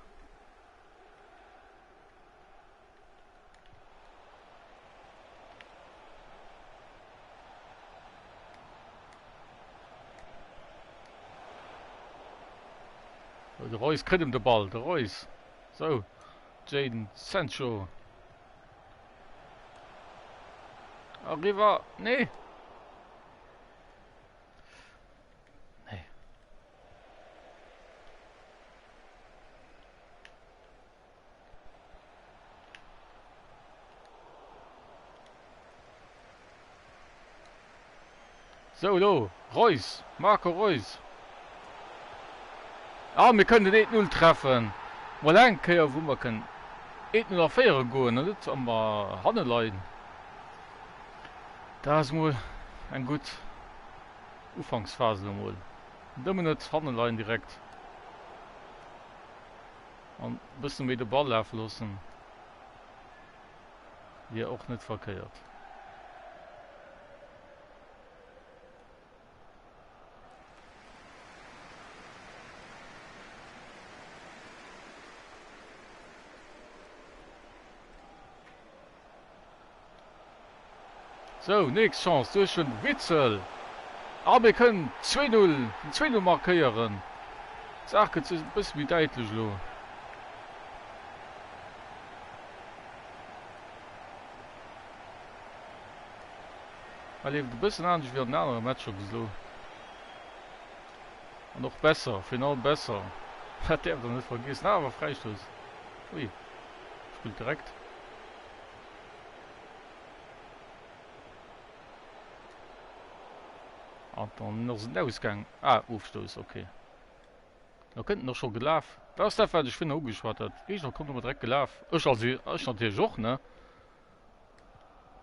Der Reus kriegt ihm den Ball, der Reus. So. Jadon Sancho. Arriva. Nee. Nee. So, do. Reus. Marco Reus. Ah, wir können den 1-0 treffen. Mal ein Kehr, wo wir können 1-0 Affäre gehen, und das haben wir Hanneleiden. Das ist mal ein gut Anfangsphase mal. Da müssen wir nicht Hanneleiden direkt. Und ein bisschen mit den Ball laufen lassen. Die auch nicht verkehrt. So, nächste Chance durch den Witzel. Aber wir können 2-0 markieren. Ich sage, es ist ein bisschen wie deutlich. Lo. Weil eben ein bisschen anders wie ein anderer Match. So. Und noch besser, final besser. Hat der doch nicht vergessen. Na, aber Freistoß. Ui, spielt direkt. Und dann noch ein Ausgang. Ah, Aufstoß, okay. Da könnten noch schon gelaufen. Das ist der, was ich finde, auch geschwatzt hat. Ich noch kommt noch direkt gelaufen. Ich natürlich auch, ne?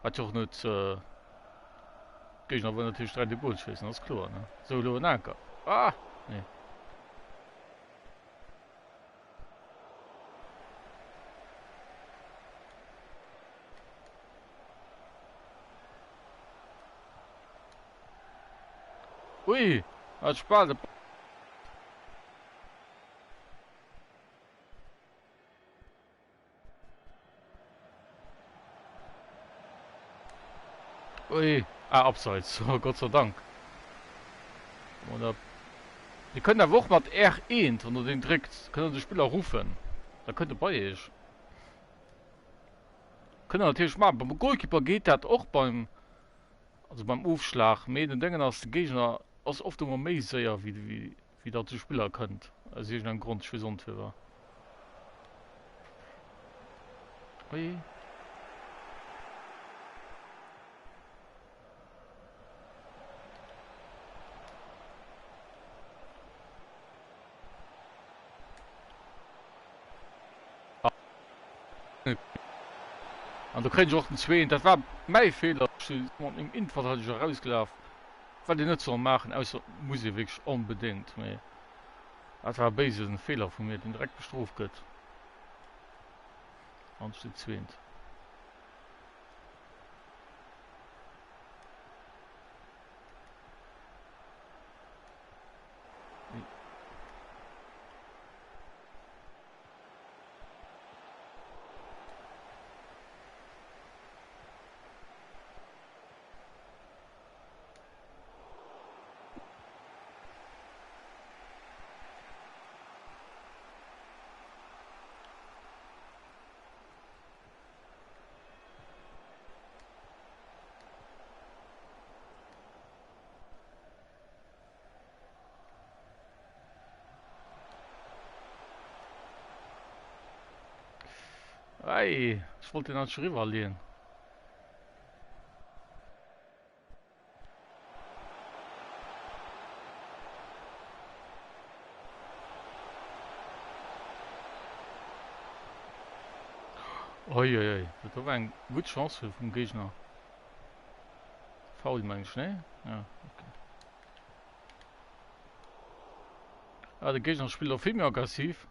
Hat doch nicht, Gegner wollen natürlich 3 Goal schießen, das ist klar, ne? So, du Anker. Ah! Nee. Ui! Hat Spaß. Ui! Ah, abseits. Oh, Gott sei Dank. Oder. Die können der Woche mit R1 unter den drückt, können die Spieler rufen. Da könnte bei ich. Können natürlich machen. Beim Goalkeeper geht das auch beim Aufschlag. Mit den Dingen als der Gegner als oft immer mehr sehr, wie das die Spieler könnt. Also ist ein Grund für so ein Tor. Ui. Und du kriegst auch den zweiten. Das war mein Fehler. Im Info hatte ich rausgelaufen. Weil die nicht so machen, außer muss ich wirklich unbedingt. Das war besser ein Fehler von mir, den direkt bestraft wird. Und steht zweite. Ei, ich wollte den schon rivalieren. Oi, oi, oi. Das war eine gute Chance vom Gegner. Foul, meinst du, ne? Ja, okay. Ah, der Gegner spielt auch viel mehr aggressiv.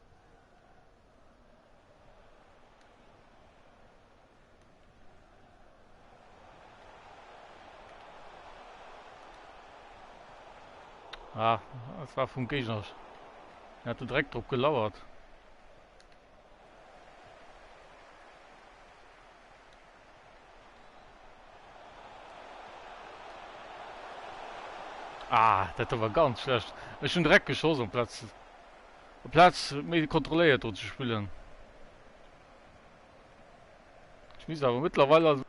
Ah, das war vom Gegner. Er hat direkt drauf gelauert. Ah, das war ganz schlecht. Es ist schon direkt geschossen am Platz. Am Platz mehr kontrolliert dort zu spielen. Ich muss aber mittlerweile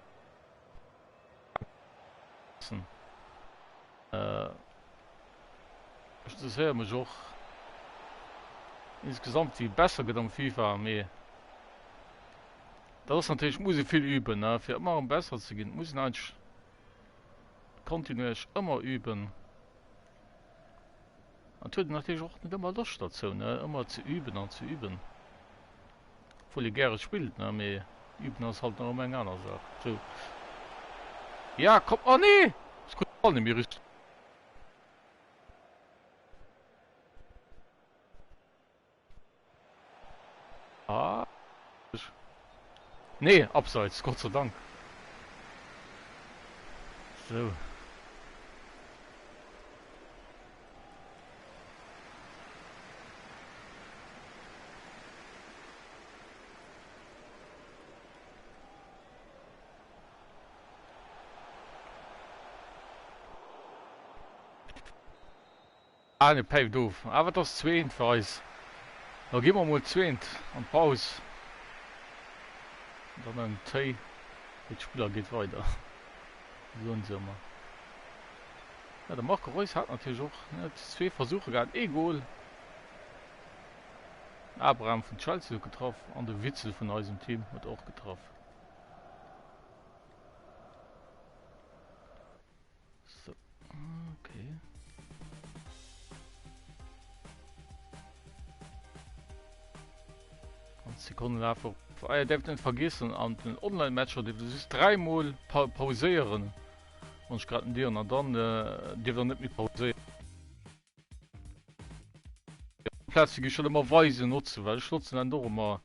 wissen. Äh, das höre mich auch insgesamt viel besser geht am FIFA mehr. Das ist natürlich, muss ich viel üben, ne? Für immer besser zu gehen, muss ich eigentlich kontinuierlich immer üben. Natürlich natürlich auch nicht immer Lust dazu, ne? Immer zu üben und zu üben. Obwohl ich gerne spielt, ne? Aber üben ist halt noch eine Menge anders. So. Ja, komm, oh nee! Ich konnte auch nicht mehr richtig. Ah, nee, abseits, Gott sei Dank. So. Ah, ne, Pave doof. Aber das ist zwingend für uns. Da gehen wir mal zwingend an Pause. Und dann ein Tee. Der Spieler geht weiter. So ein Sommer. Ja, der Marco Reus hat natürlich auch zwei Versuche gehabt. Goal. Abraham von Chelsea getroffen. Und der Witzel von unserem Team hat auch getroffen. So. Okay. Und Sekunden einfach. Er darf nicht vergessen, an den Online-Matcher, das ist dreimal pausieren. Und ich gerade dir und dann die wir nicht mehr pausieren. Plötzlich schon immer weise nutzen, weil ich nutze dann doch immer.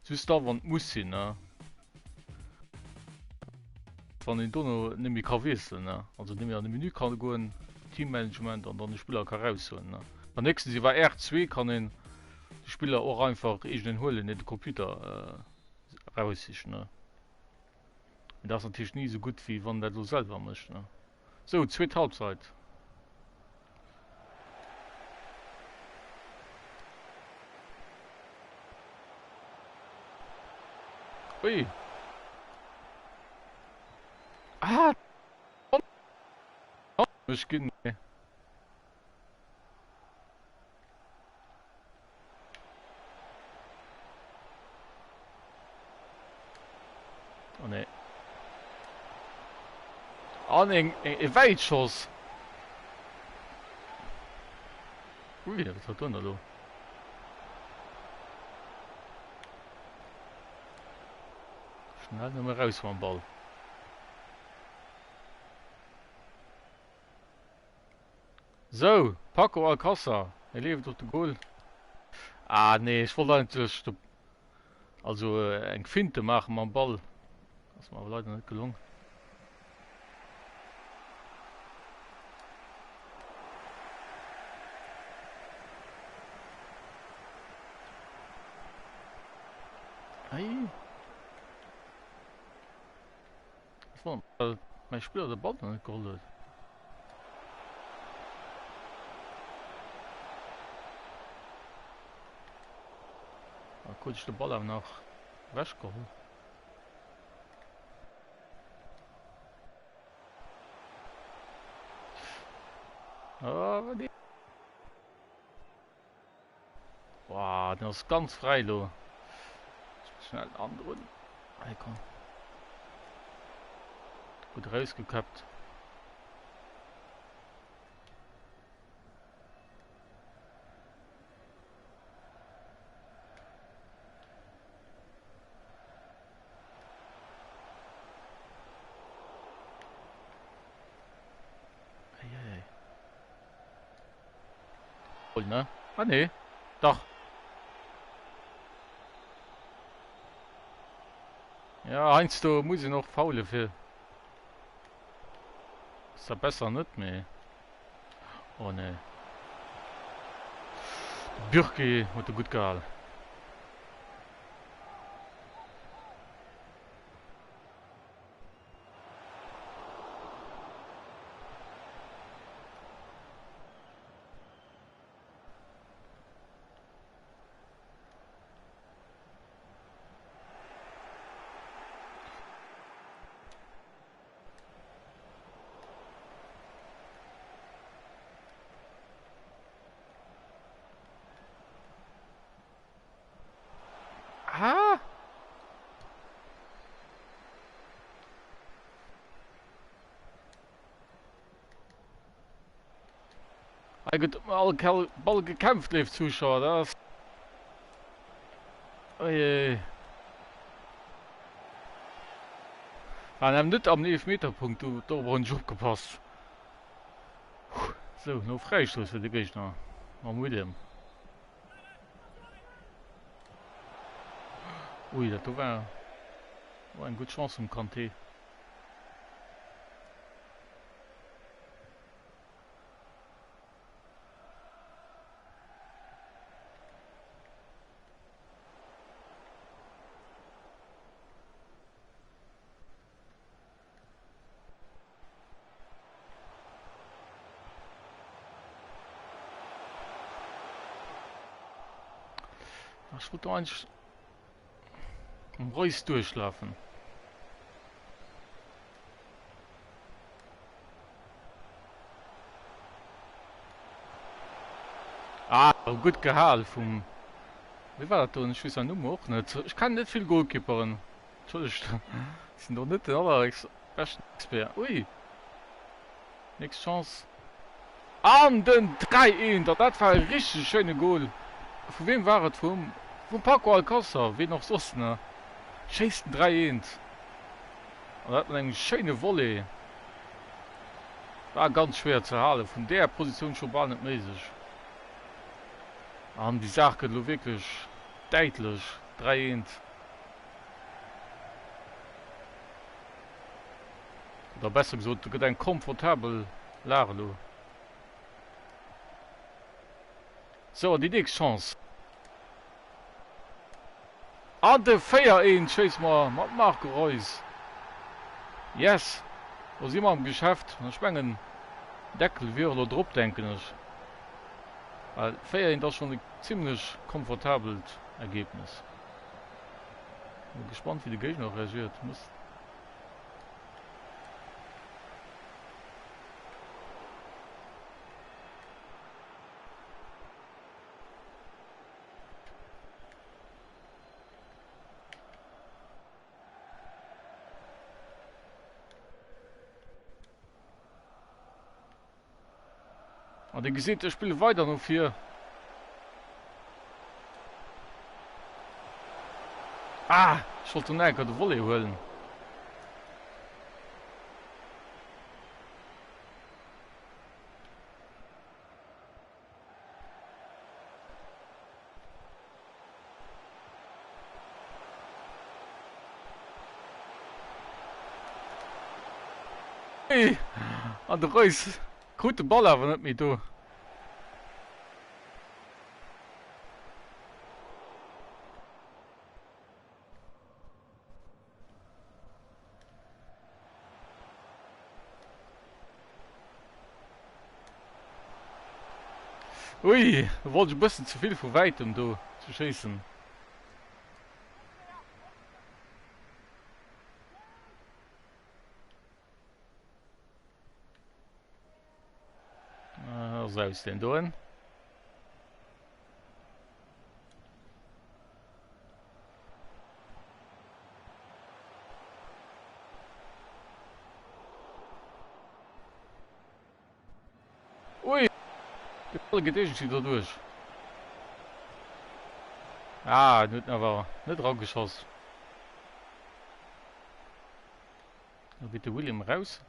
Süß da, wann muss sie, ne? Von den Donno nehme ich kann wissen, ne? Also nehme ich an dem Menü kann gehen, Teammanagement und dann die Spieler kann rausholen, ne? Am nächsten, sie war R2, kann den die Spieler auch einfach ich den holen, nicht den Computer raus ist, ne? Und das ist natürlich nie so gut wie wenn der du selber möchtest, ne? So, zweite Halbzeit. Ui. Ah, ich gehen. Oh ne. Oh ne, ein Weitschuss. Ui, was hat er da? Schnell nochmal raus vom Ball. So, Paco Alcázar. Er lebt durch den Goal. Ah, nee, ich wollte eigentlich also ein Finte machen am Ball. Das ist mir aber leider nicht gelungen. Hey. Das war mein Spieler der Ball noch nicht geholt. Da konnte ich den Ball auch noch weggeholt. Aber die. Boah, das ist ganz frei, du. Schnell andrücken. Hey, komm. Gut rausgekappt. Hey. Voll, ne? Ah, nee. Doch. Ja, eins, du muss ich noch faule für. Ist ja besser nicht mehr. Oh, ne. Birki hat er gut gehalten. Ah! Er hat alle Ball gekämpft, lief Zuschauer. Das. Oh je. Er hat nicht am 11-Meter-Punkt, du, da war ein Job gepasst. So, noch Freistoß für die Gegner. Mal mit dem. Ui, das war eine gute Chance im Kanté. Ich wollte eigentlich am Reus durchschlafen. Ah, gut gehalten vom... Wie war das da? Ich weiß ja nur auch nicht. Ich kann nicht viel Goalkeeperen. Entschuldigung. Das sind doch nicht die besten Experten. Ui. Nächste Chance. An den 3-1. Das war ein richtig schöner Goal. Von wem war es? Von Paco Alcázar. Wie noch sonst, ne? Scheißen 3-1. Und da hat man eine schöne Volley. War ganz schwer zu halten. Von der Position schon gar nicht mäßig. Haben die Sache wirklich deutlich 3-1. Oder besser gesagt, du hast ein komfortabel Laro. So, die nächste Chance. An der 4-1, scheiß mal, mit Marco Reus. Yes. Da sind wir im Geschäft. Ich meine, einen Deckel wieder oder drauf, denke ich. Weil 4-1 das schon ein ziemlich komfortables Ergebnis. Ich bin gespannt, wie die Gegner reagiert. Und ihr seht, ich spiele weiter noch 4. Ah, ich wollte nicht die Volley holen. Hey, an der Reus. Gute Ball aber nicht mehr da. Ui, da wollte ich ein bisschen zu viel von weitem da zu schießen. Was soll ich denn tun? Gedegen sie da durch. Ah, nicht aber nicht rausgeschossen. Da bitte William raus.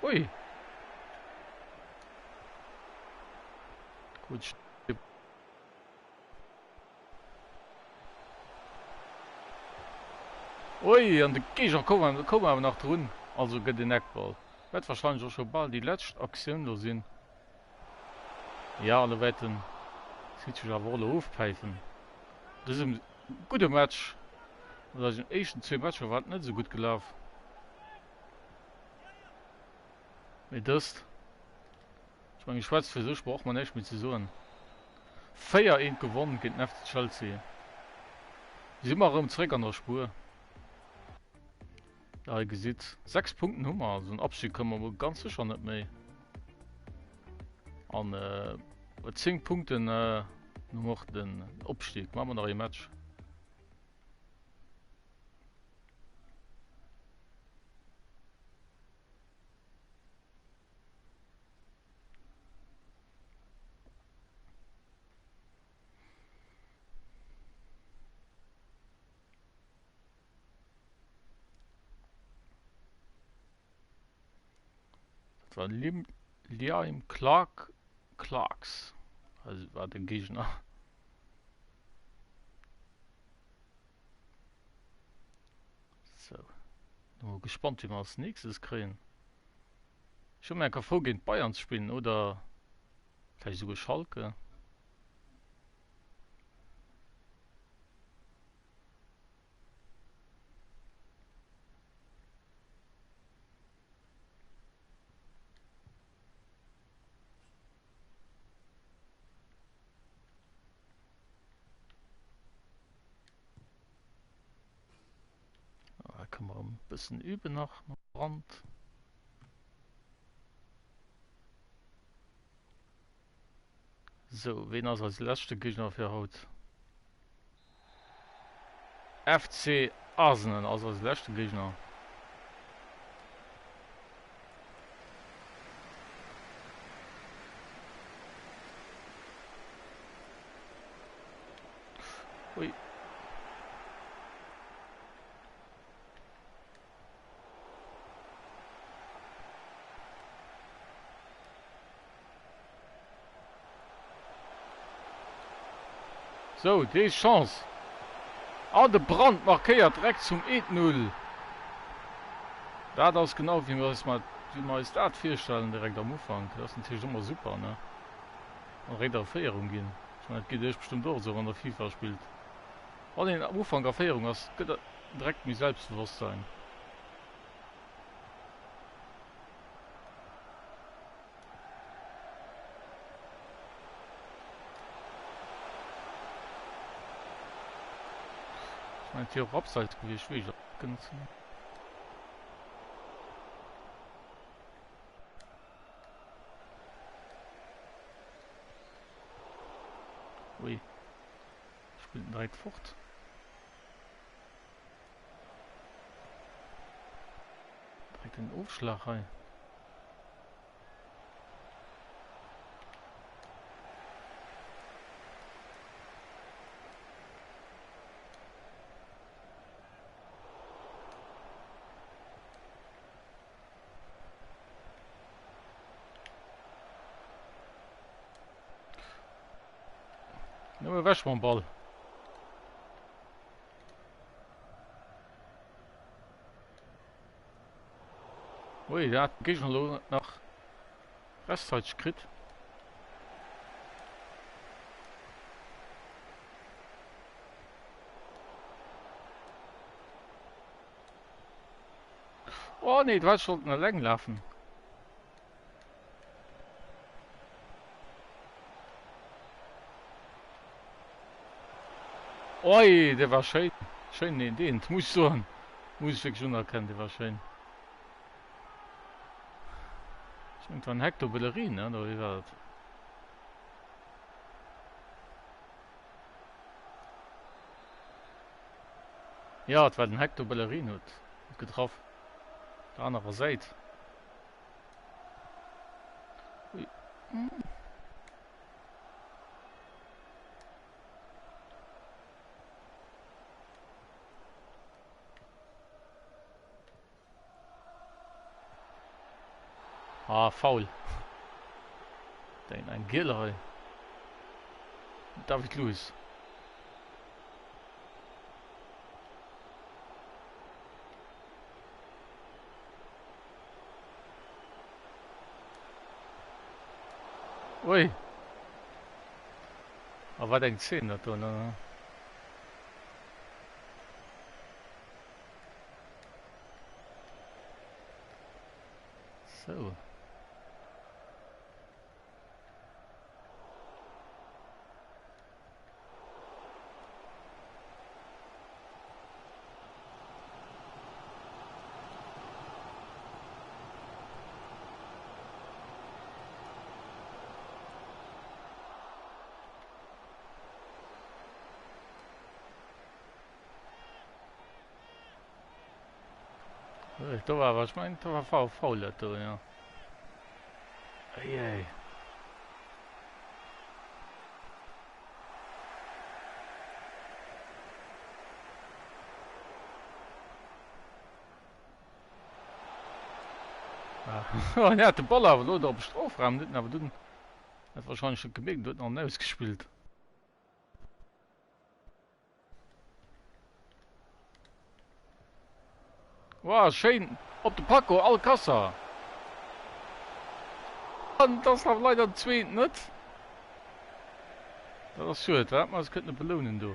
Ui. Gut. Ui, an de Geger kommen aber nach drin. Also geht den Eckball. Wird wahrscheinlich auch schon bald die letzte Aktion da sind. Ja, alle wetten. Sieht sich aber alle aufpfeifen. Das ist ein guter Match. Das ist in den ersten 2 Matches war nicht so gut gelaufen. Mit das. Ich meine, Schwarz für sich braucht man nicht mit zu sagen. 4-1 gewonnen gegen FC Chelsea. Sie sind immer zurück an der Spur. Ja, ihr seht, 6 Punkte Nummer. So ein Abschied können wir wohl ganz sicher nicht mehr. An 10 Punkten noch den Abstieg. Machen wir noch ein Match. Das war Liam Clarks. Also war der Gegner. So. Nur gespannt, wie wir als nächstes kriegen. Ich habe mir einfach vorgehen, Bayern zu spielen oder vielleicht sogar Schalke. Da kann man ein bisschen üben nach Brand. So, wen als letzte Gegner für heute? FC Arsenal als letzte Gegner. Ui. So, die Chance. Ah, der Brand markiert direkt zum 1-0. Da das genau wie wir es da vorstellen direkt am Anfang. Das ist natürlich immer super, ne? Und direkt auf Feierung gehen. Ich meine, das geht euch bestimmt auch so, wenn der FIFA spielt. An den Anfang der Feierung hast du direkt mir Selbstbewusstsein. Ich meine, hier auch abseits gewesen, schwierig. Ui. Spielt direkt fort. Direkt den Aufschlag rein. Nur wäsch mal den Ball. Ui, der hat Gegner nach Restzeit gekriegt. Oh nee, du hast schon eine Länge laufen. Oi, der war schön. Schön den. Muss ich so. Muss ich wirklich schon erkennen, der war schön. Ich meine, ein Hektar Ballerien, ne? Oder wie war das? Ja, das war ein Hektar Ballerien. Hat getroffen. Der andere Seite. Ui. Ah, faul. Ein Giller. David Lewis. Ui. Aber was denkt ihr da, ne? So. Da war was, ich meine, da war faul, da, ja. Ey. Ja, ja, der Ball aber nur da auf Strafraum, nicht, aber du hat wahrscheinlich schon gemerkt, du hast noch Neues gespielt. Wow, schön, auf der Paco, Alcázar. Und das war leider zweit nicht. Das ist schön, ja, aber es könnte eine Belohnung da.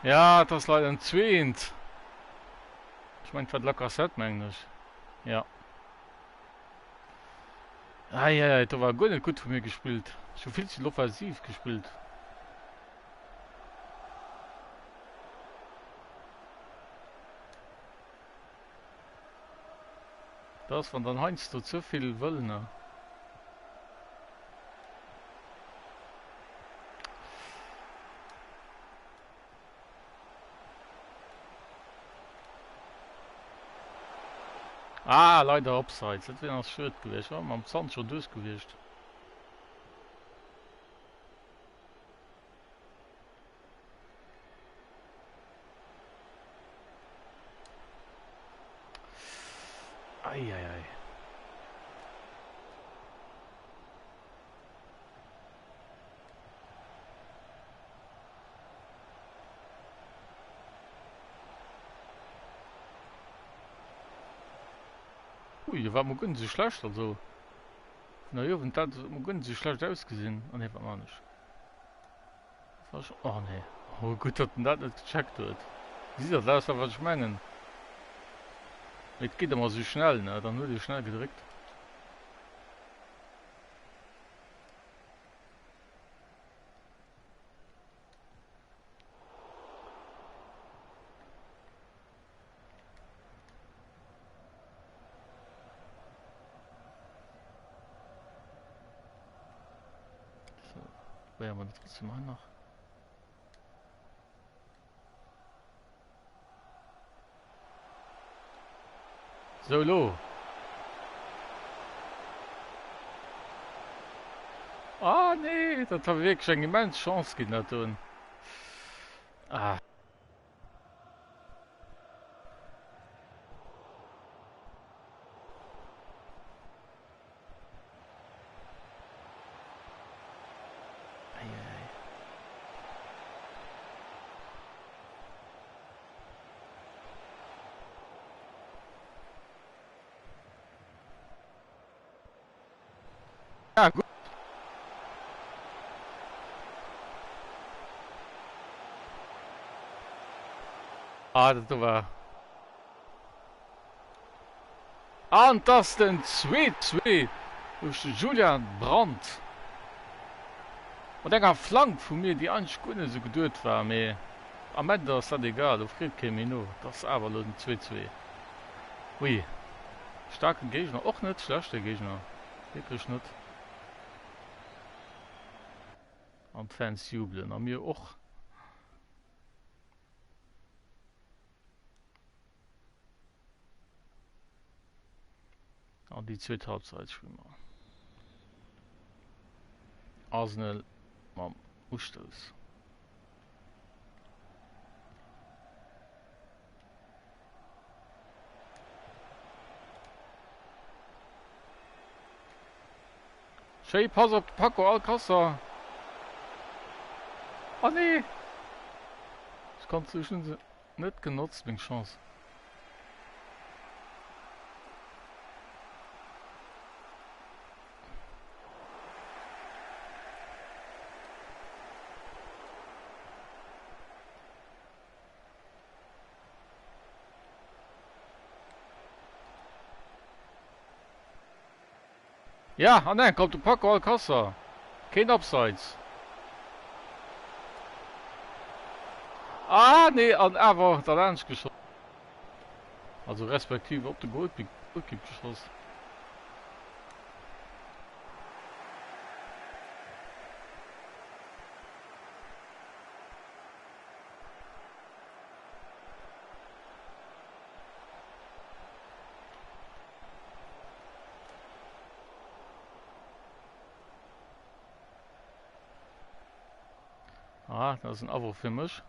Ja, das ist leider ein Zweit. Ich meine, was locker set, meine ich. Ja. Ah, ja, ja, das war gut, gut für mich gespielt. Schon viel zu offensiv gespielt. Das von dann Heinz du zu viel wollen, ne? Ah, leider Abseits. Das wäre noch schön gewesen. Wir haben am Sand schon durchgewischt. Eieiei. Ui, da war mir gut so schlecht, also. Na ja, und das hat mir gut so schlecht ausgesehen. Oh ne, war man nicht. Oh ne. Oh gut, dass man das nicht gecheckt hat. Siehst du, das ist was ich meine. Es geht immer so schnell, ne? Dann wird schnell gedrückt. So, wäre man trotzdem mal noch. Solo. Ah nee, das hat wirklich eine immense Chance gegeben. Ah. Eieiei. Ah, das war. Ah, und das den 2-2 durch Julian Brandt. Und enger Flank von mir, die eigentlich gut nicht so geduld war, aber am Ende ist das egal, auf Krieg käme ich noch. Das ist aber nur ein 2-2. Ui, starke Gegner, auch nicht schlechte Gegner. Wirklich nicht. Und Fans jubeln, an mir auch. An die zweite Halbzeit spielen wir. Arsenal, man, Ustoß. Schei, pass auf Paco Alcázar. Ah nee. Das kannst du schon nicht genutzt, bin Chance. Ja, ah nein, kommt der Paco Alcázar. Kein Abseits. Ah nee, an aber der Ernst geschossen. Also respektive op der Goalkeeper geschossen. Ah, das ist ein Abo für mich.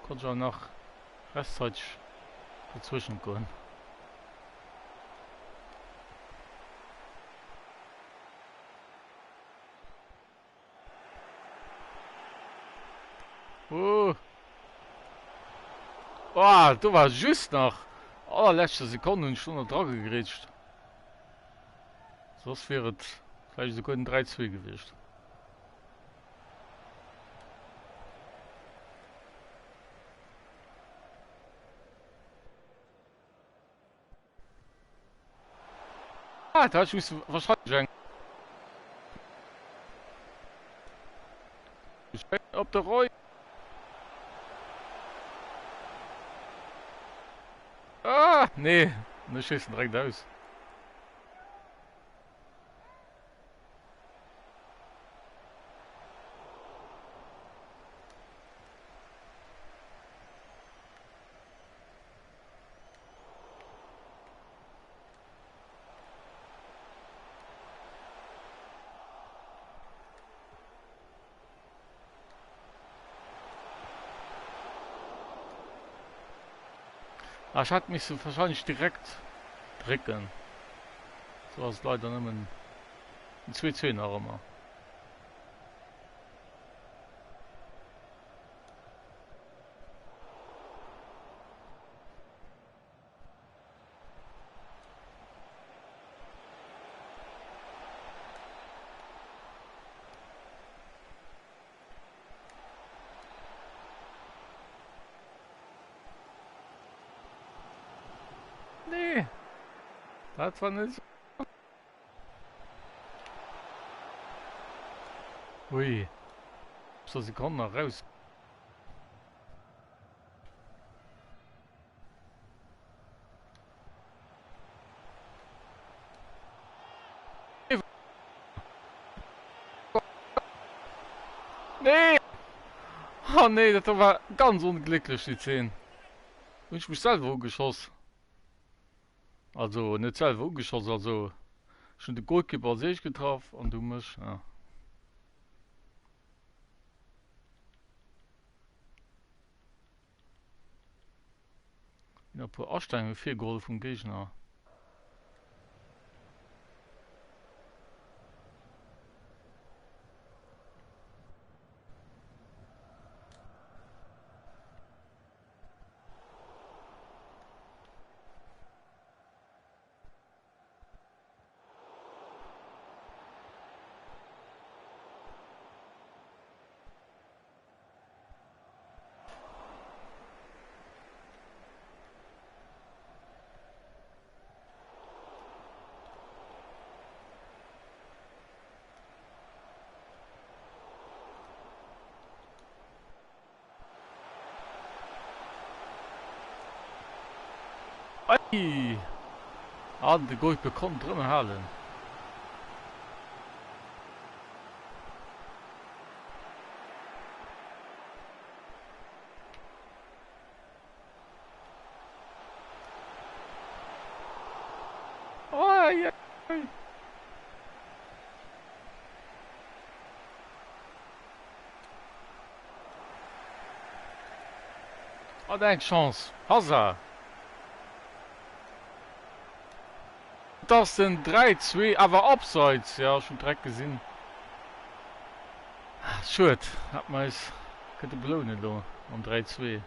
Konnte ja nach Restzeit dazwischen gehen. Oh, oh, du warst just nach allerletzter Sekunde und Stunde dran gerätscht. Sonst wäre es vielleicht sogar ein 3-2 gewesen. Ah, da hast du wahrscheinlich auf der Roy. Ah, nee, wir schießen direkt aus. Ah, ich hatte mich so wahrscheinlich direkt drücken. So was leider nicht mehr. Ein 2-2 noch immer. Nee, das war nicht so. Ui, so sie kommen noch raus. Nee! Oh nee, das war ganz unglücklich, die 10. Und ich mich selber geschossen. Also, nicht selber geschossen, also schon den Goalkeeper sehe ich getroffen und du mich, ja. Ja, pro Anstrengung 4 Goal vom Gegner. an de goit bekommt drinnen halen. Oh, ja. Oh, eng Chance. Hazard. Das sind 3-2, aber abseits. Ja, schon direkt gesehen. Schön. Hat man es. Könnte belohnen, da. Um 3-2.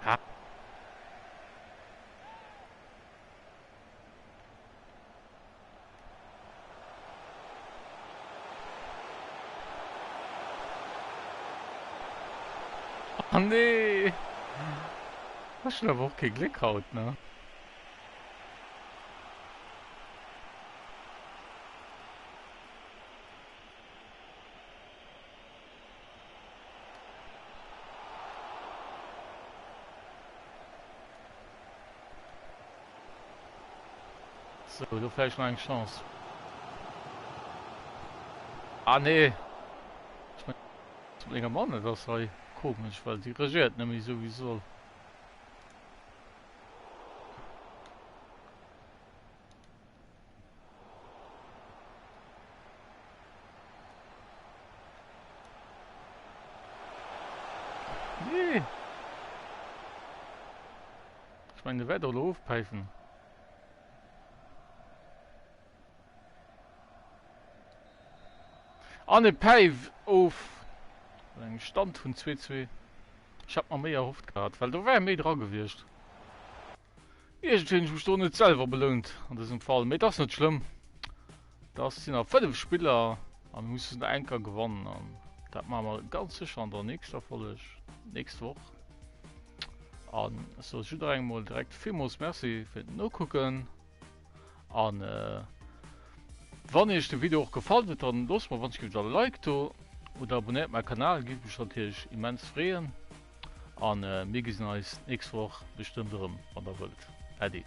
Ja. Oh, nee. Hast schon aber auch kein Glück haut, ne? So, du vielleicht noch eine Chance. Ah, nee. Ich mein, zum länger Mann, das sei komisch, weil die regiert nämlich sowieso. Nee. Ich meine, Wetter aufpfeifen. An den Pave auf einen Stand von 2-2. Ich hab mal mehr erhofft gehabt, weil da wäre mehr dran gewesen. Ich bin mich doch nicht selber belohnt an diesem Fall. Aber das ist nicht schlimm. Das sind noch 5 Spieler und wir müssen den Anker gewonnen. Und das machen wir ganz sicher an der nächsten Folge. Nächste Woche. Und so, ich würde mal direkt vielmals merci für das Nachgucken. Und wenn euch das Video auch gefallen hat, dann lasst mal, wenn es ein Like da oder abonniert meinen Kanal, gibt mich natürlich immens freuen. Und wir sehen uns nächste Woche bestimmt an der Welt. Adi.